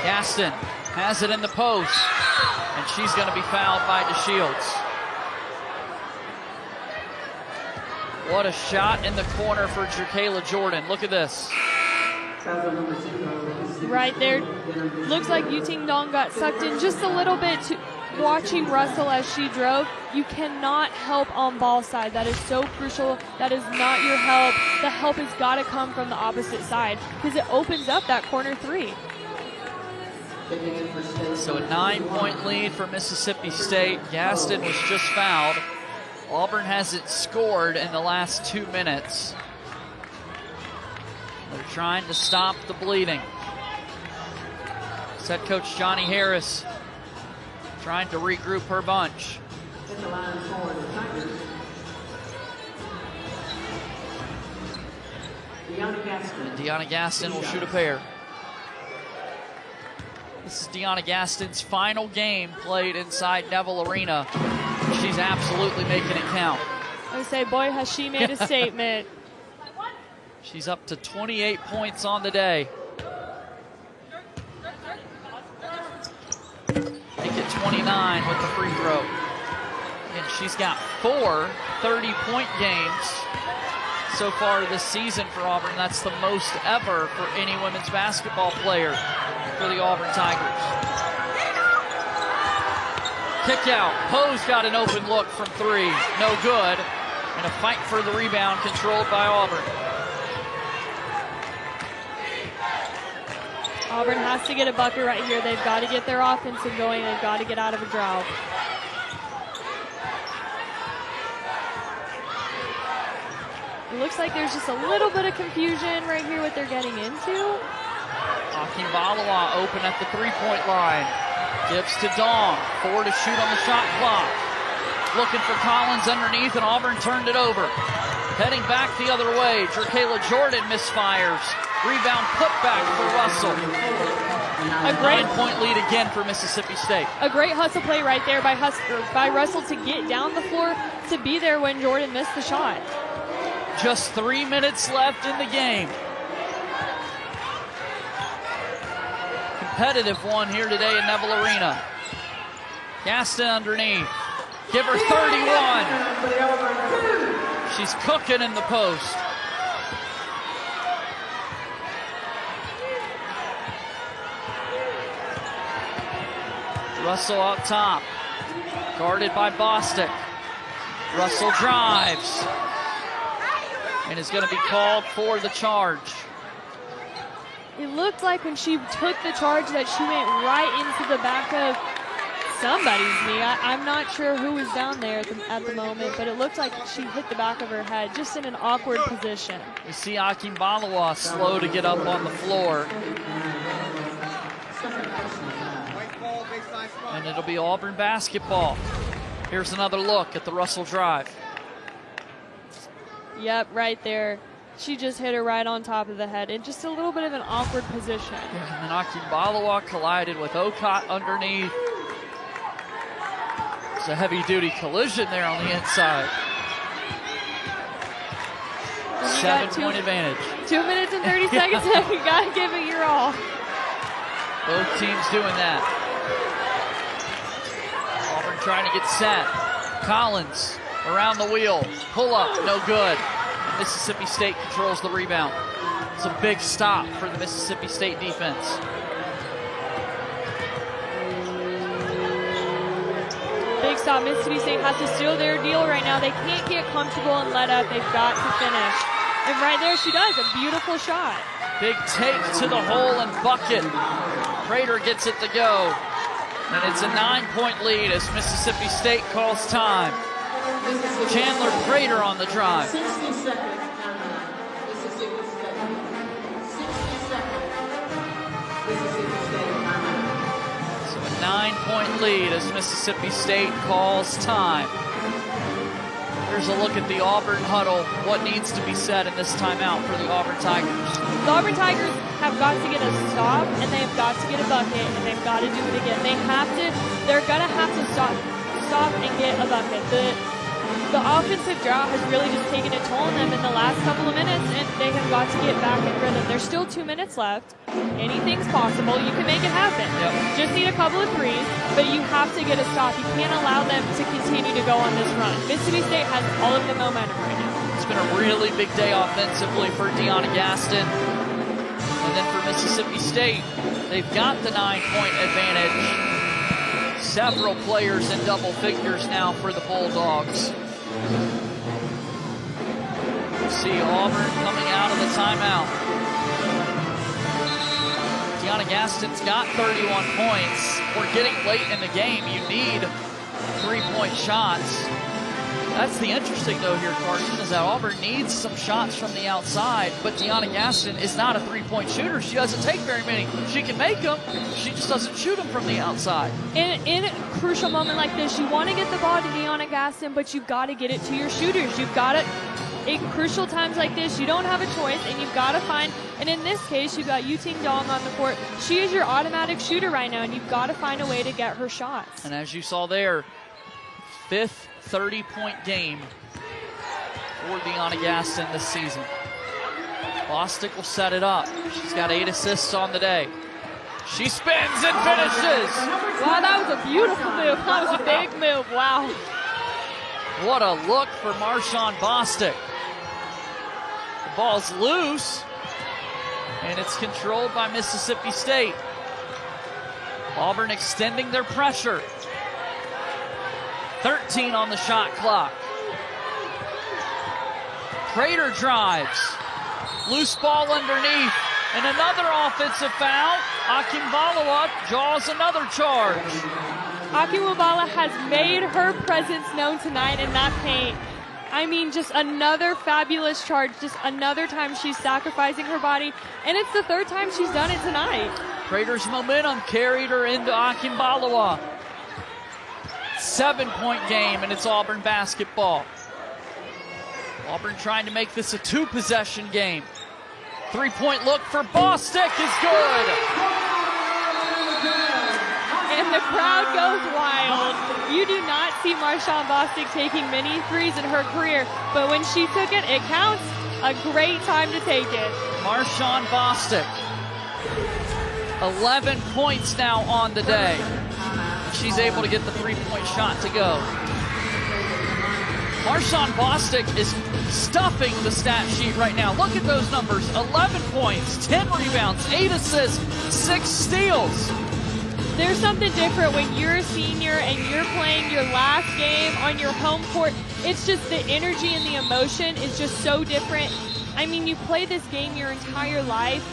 Gaston has it in the post. And she's going to be fouled by DeShields. What a shot in the corner for Jerkayla Jordan. Look at this. Right there. Looks like Yuting Dong got sucked in just a little bit to watching Russell as she drove. You cannot help on ball side. That is so crucial. That is not your help. The help has got to come from the opposite side because it opens up that corner 3. So a 9-point lead for Mississippi State. Gaston was just fouled. Auburn hasn't scored in the last 2 minutes. They're trying to stop the bleeding. Head coach Johnny Harris trying to regroup her bunch. And DeYona Gaston will shoot a pair. This is DeYona Gaston's final game played inside Neville Arena. She's absolutely making it count. I would say, boy, has she made a statement. She's up to 28 points on the day. Make it 29 with the free throw. And she's got 4 30-point games so far this season for Auburn. That's the most ever for any women's basketball player for the Auburn Tigers. Kick out. Poe's got an open look from 3. No good. And a fight for the rebound controlled by Auburn. Auburn has to get a bucket right here. They've got to get their offensive going. They've got to get out of a drought. It looks like there's just a little bit of confusion right here what they're getting into. Akinbalawa open at the 3-point line. Gives to Dong. 4 to shoot on the shot clock. Looking for Collins underneath, and Auburn turned it over. Heading back the other way. Jerkayla Jordan misfires. Rebound put back for Russell. A 9-point lead again for Mississippi State. A great hustle play right there by Russell to get down the floor to be there when Jordan missed the shot. Just 3 minutes left in the game. Competitive one here today in Neville Arena. Gaston underneath. Give her 31. She's cooking in the post. Russell up top. Guarded by Bostic. Russell drives. And is going to be called for the charge. It looked like when she took the charge that she went right into the back of somebody's knee. I'm not sure who was down there at the moment, but it looked like she hit the back of her head, just in an awkward position. You see Akinbalawa slow to get up on the floor. And it'll be Auburn basketball. Here's another look at the Russell drive. Yep, right there. She just hit her right on top of the head in just a little bit of an awkward position. And then Akinbalawa collided with Okot underneath. It's a heavy-duty collision there on the inside. 7-point advantage. 2 minutes and 30 seconds left. You got to give it your all. Both teams doing that. Auburn trying to get set. Collins around the wheel. Pull up, no good. And Mississippi State controls the rebound. It's a big stop for the Mississippi State defense. Big stop. Mississippi State has to steal their deal right now. They can't get comfortable and let up. They've got to finish. And right there she does. A beautiful shot. Big take to the hole and bucket. Prater gets it to go. And it's a 9-point lead as Mississippi State calls time. Chandler Prater on the drive. 60 seconds, timeout. Mississippi State. 60 seconds. Mississippi State, timeout. So a 9-point lead as Mississippi State calls time. Here's a look at the Auburn huddle. What needs to be said in this timeout for the Auburn Tigers? The Auburn Tigers have got to get a stop, and they've got to get a bucket, and they've got to do it again. They're going to have to stop and get a bucket. The offensive drought has really just taken a toll on them in the last couple of minutes, and they have got to get back in rhythm. There's still 2 minutes left. Anything's possible. You can make it happen. Yep. Just need a couple of threes, but you have to get a stop. You can't allow them to continue to go on this run. Mississippi State has all of the momentum right now. It's been a really big day offensively for DeYona Gaston. And then for Mississippi State, they've got the 9-point advantage. Several players in double figures now for the Bulldogs. See Auburn coming out of the timeout. DeYona Gaston's got 31 points. We're getting late in the game. You need 3-point shots. That's the interesting though here, Carson, is that Auburn needs some shots from the outside, but DeYona Gaston is not a 3-point shooter. She doesn't take very many. She can make them. She just doesn't shoot them from the outside. In a crucial moment like this, you want to get the ball to DeYona Gaston, but you've got to get it to your shooters. You've got to, in crucial times like this, you don't have a choice, and you've got to find, and in this case, you've got Yuting Dong on the court. She is your automatic shooter right now, and you've got to find a way to get her shots. And as you saw there, 5th 30-point game for DeYona Gaston this season. Bostic will set it up. She's got 8 assists on the day. She spins and finishes. Wow, that was a beautiful move. That was a big move. Wow. What a look for Marshawn Bostic. The ball's loose, and it's controlled by Mississippi State. Auburn extending their pressure. 13 on the shot clock. Prater drives. Loose ball underneath. And another offensive foul. Akimbalawa draws another charge. Akimbalawa has made her presence known tonight in that paint. I mean, just another fabulous charge. Just another time she's sacrificing her body. And it's the 3rd time she's done it tonight. Prater's momentum carried her into Akimbalawa. 7-point game, and it's Auburn basketball. Auburn trying to make this a 2-possession game. 3-point look for Bostic is good. And the crowd goes wild. You do not see Marshawn Bostic taking many threes in her career, but when she took it, it counts. A great time to take it. Marshawn Bostic. 11 points now on the day. She's able to get the 3-point shot to go. Marshawn Bostic is stuffing the stat sheet right now. Look at those numbers. 11 points, 10 rebounds, 8 assists, 6 steals. There's something different when you're a senior and you're playing your last game on your home court. It's just the energy and the emotion is just so different. I mean, you play this game your entire life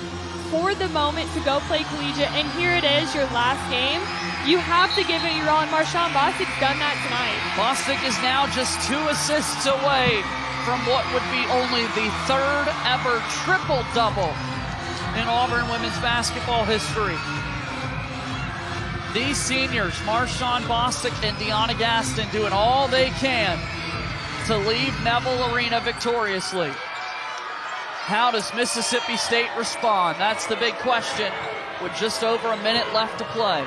for the moment to go play collegiate, and here it is, your last game. You have to give it your all, and Marshawn Bostic's done that tonight. Bostic is now just 2 assists away from what would be only the 3rd ever triple-double in Auburn women's basketball history. These seniors, Marshawn Bostic and DeYona Gaston, doing all they can to leave Neville Arena victoriously. How does Mississippi State respond? That's the big question with just over a minute left to play.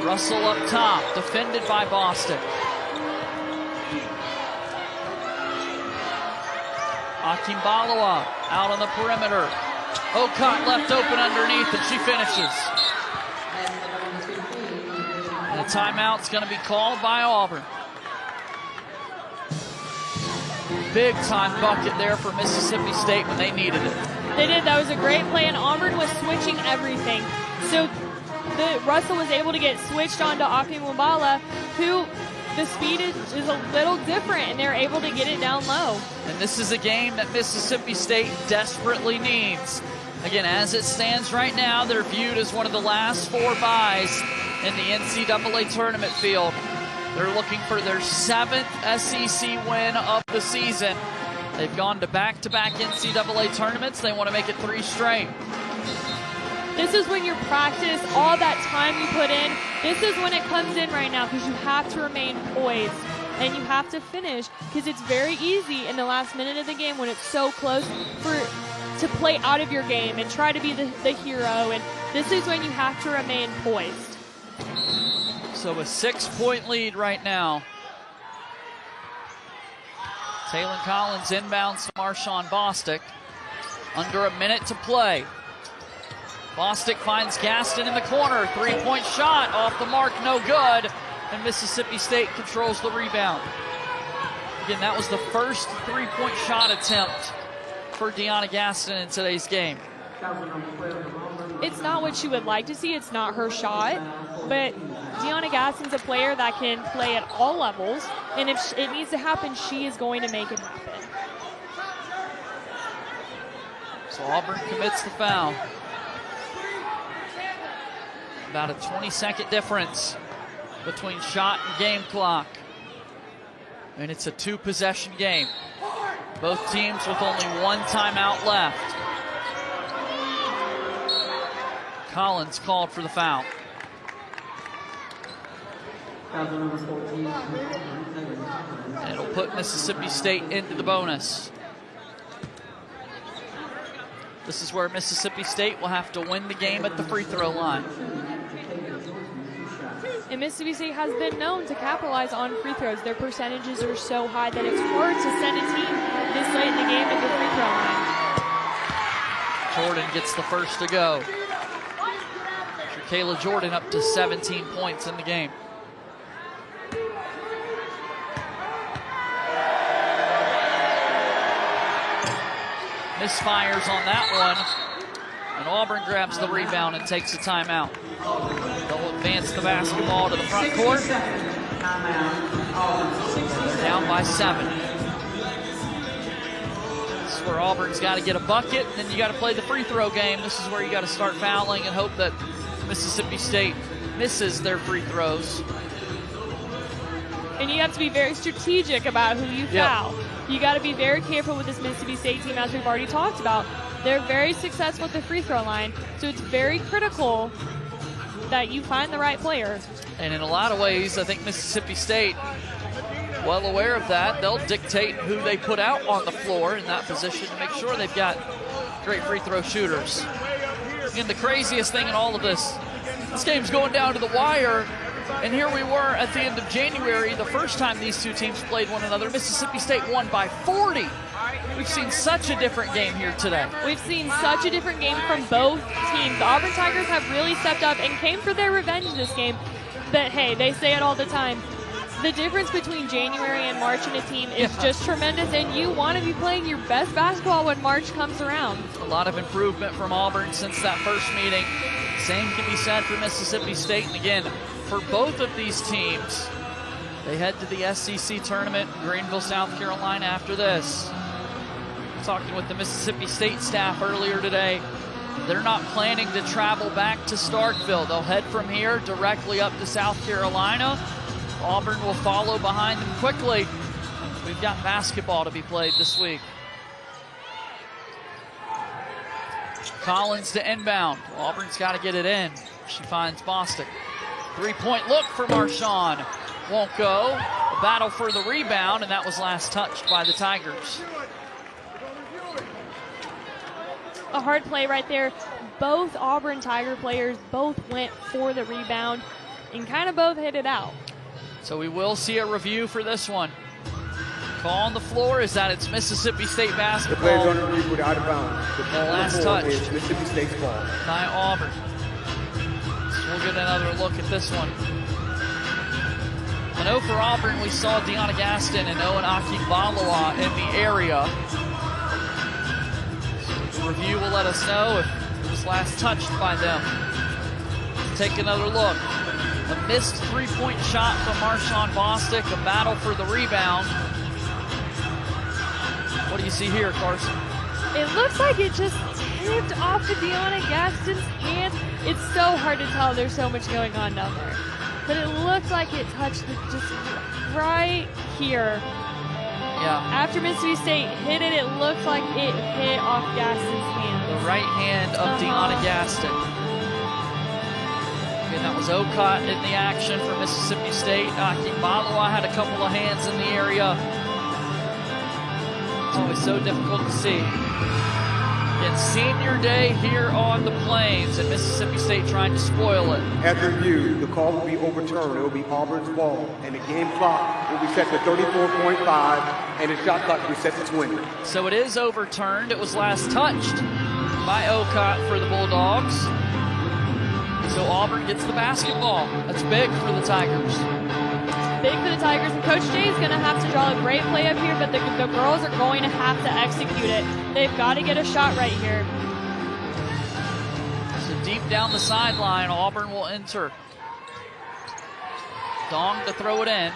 Russell up top, defended by Bostic. Akimbalawa out on the perimeter. Ocott left open underneath, and she finishes. And a timeout's going to be called by Auburn. Big time bucket there for Mississippi State when they needed it. They did. That was a great play, and Auburn was switching everything. So Russell was able to get switched on to Akimbalawa, who the speed is a little different, and they're able to get it down low. And this is a game that Mississippi State desperately needs. Again, as it stands right now, they're viewed as one of the last 4 byes in the NCAA tournament field. They're looking for their 7th SEC win of the season. They've gone to back-to-back NCAA tournaments. They want to make it 3 straight. This is when your practice, all that time you put in, this is when it comes in right now, because you have to remain poised and you have to finish, because it's very easy in the last minute of the game when it's so close to play out of your game and try to be the hero, and this is when you have to remain poised. So a 6-point lead right now. Taylor Collins inbounds to Marshawn Bostic. Under a minute to play. Bostic finds Gaston in the corner. 3-point shot off the mark, no good. And Mississippi State controls the rebound. Again, that was the first 3-point shot attempt for DeYona Gaston in today's game. It's not what you would like to see. It's not her shot. But DeYona Gaston's a player that can play at all levels. And if it needs to happen, she is going to make it happen. So Auburn commits the foul. About a 20-second difference between shot and game clock. And it's a 2-possession game. Both teams with only 1 timeout left. Collins called for the foul. And it'll put Mississippi State into the bonus. This is where Mississippi State will have to win the game at the free throw line. And Mississippi State has been known to capitalize on free throws. Their percentages are so high that it's hard to send a team this late in the game at the free throw line. Jordan gets the first to go. Kayla Jordan up to 17 points in the game. Misfires on that one. And Auburn grabs the rebound and takes a timeout. They'll advance the basketball to the front court. They're down by 7. This is where Auburn's got to get a bucket, and then you got to play the free throw game. This is where you got to start fouling and hope that Mississippi State misses their free throws. And you have to be very strategic about who you foul. You got to be very careful with this Mississippi State team, as we've already talked about. They're very successful at the free throw line, so it's very critical that you find the right player. And in a lot of ways, I think Mississippi State, well aware of that, they'll dictate who they put out on the floor in that position to make sure they've got great free throw shooters. And the craziest thing in all of this game's going down to the wire. And here we were at the end of January, the first time these two teams played one another. Mississippi State won by 40. We've seen such a different game here today. We've seen such a different game from both teams. The Auburn Tigers have really stepped up and came for their revenge this game. But hey, they say it all the time. The difference between January and March in a team is just tremendous, and you want to be playing your best basketball when March comes around. A lot of improvement from Auburn since that first meeting. Same can be said for Mississippi State. And again, for both of these teams, they head to the SEC tournament in Greenville, South Carolina after this. Talking with the Mississippi State staff earlier today, they're not planning to travel back to Starkville. They'll head from here directly up to South Carolina. Auburn will follow behind them quickly. We've got basketball to be played this week. Collins to inbound. Auburn's got to get it in. She finds Bostic. 3-point look for Marshawn. Won't go. A battle for the rebound, and that was last touched by the Tigers. A hard play right there. Both Auburn Tiger players both went for the rebound and kind of both hit it out. So we will see a review for this one. Call on the floor is that it's Mississippi State basketball. The player's on the rebound out of bounds. The last touch is Mississippi State's ball. By Auburn. So we'll get another look at this one. I know for Auburn we saw DeYona Gaston and Owen Akibalawa in the area. The review will let us know if it was last touched by them. Let's take another look. A missed three-point shot from Marshawn Bostic, a battle for the rebound. What do you see here, Carson? It looks like it just tipped off the DeYona Gaston's hand. It's so hard to tell. There's so much going on down there. But it looks like it touched just right here. Yeah. After Mississippi State hit it, it looks like it hit off Gaston's hand. The right hand of DeYona Gaston. Again, that was Okot in the action for Mississippi State. Kimbalawa had a couple of hands in the area. It's always so difficult to see. Again, senior day here on the Plains, and Mississippi State trying to spoil it. After review, the call will be overturned. It will be Auburn's ball, and the game clock will be set to 34.5, and the shot clock will be set to 20. So it is overturned. It was last touched by Okot for the Bulldogs. So Auburn gets the basketball. That's big for the Tigers. Big for the Tigers, and Coach Jay is going to have to draw a great play up here, but the girls are going to have to execute it. They've got to get a shot right here. So deep down the sideline, Auburn will enter. Dong to throw it in.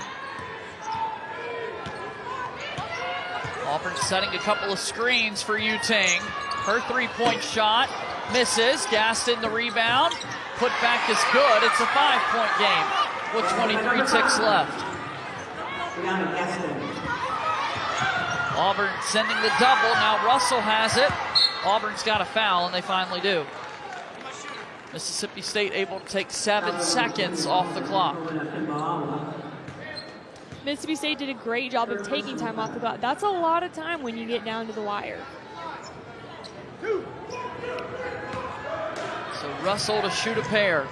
Auburn setting a couple of screens for Yu-Ting. Her three-point shot misses. Gaston the rebound. Put back is good. It's a 5-point game with 23 ticks left. Auburn sending the double. Now Russell has it. Auburn's got a foul, and they finally do. Mississippi State able to take 7 seconds off the clock. Mississippi State did a great job of taking time off the clock. That's a lot of time when you get down to the wire. So Russell to shoot a pair.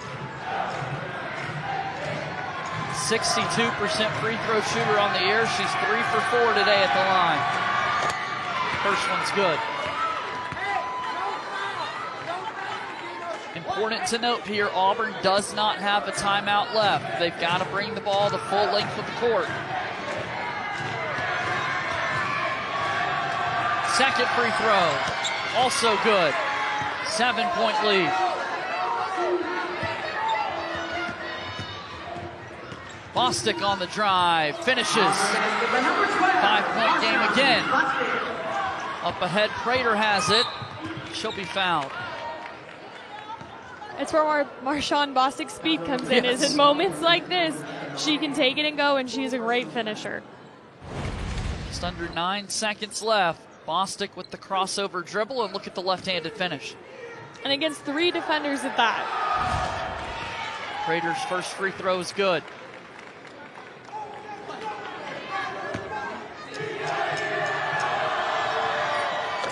62% free throw shooter on the year. She's 3 for 4 today at the line. First one's good. Important to note here, Auburn does not have a timeout left. They've got to bring the ball the full length of the court. Second free throw, also good. 7-point lead. Bostic on the drive, finishes. 5-point game again. Up ahead, Prater has it. She'll be fouled. It's where Marshawn Bostic's speed comes in, is in moments like this. She can take it and go, and she's a great finisher. Just under 9 seconds left. Bostic with the crossover dribble, and look at the left-handed finish. And against 3 defenders at that. Prater's first free throw is good.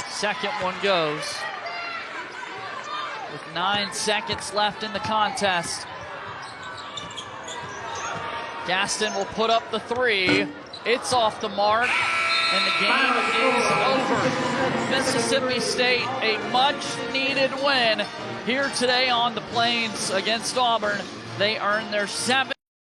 Second one goes. With 9 seconds left in the contest. Gaston will put up the 3. It's off the mark, and the game is over. Mississippi State, a much-needed win here today on the Plains against Auburn. They earn their 7th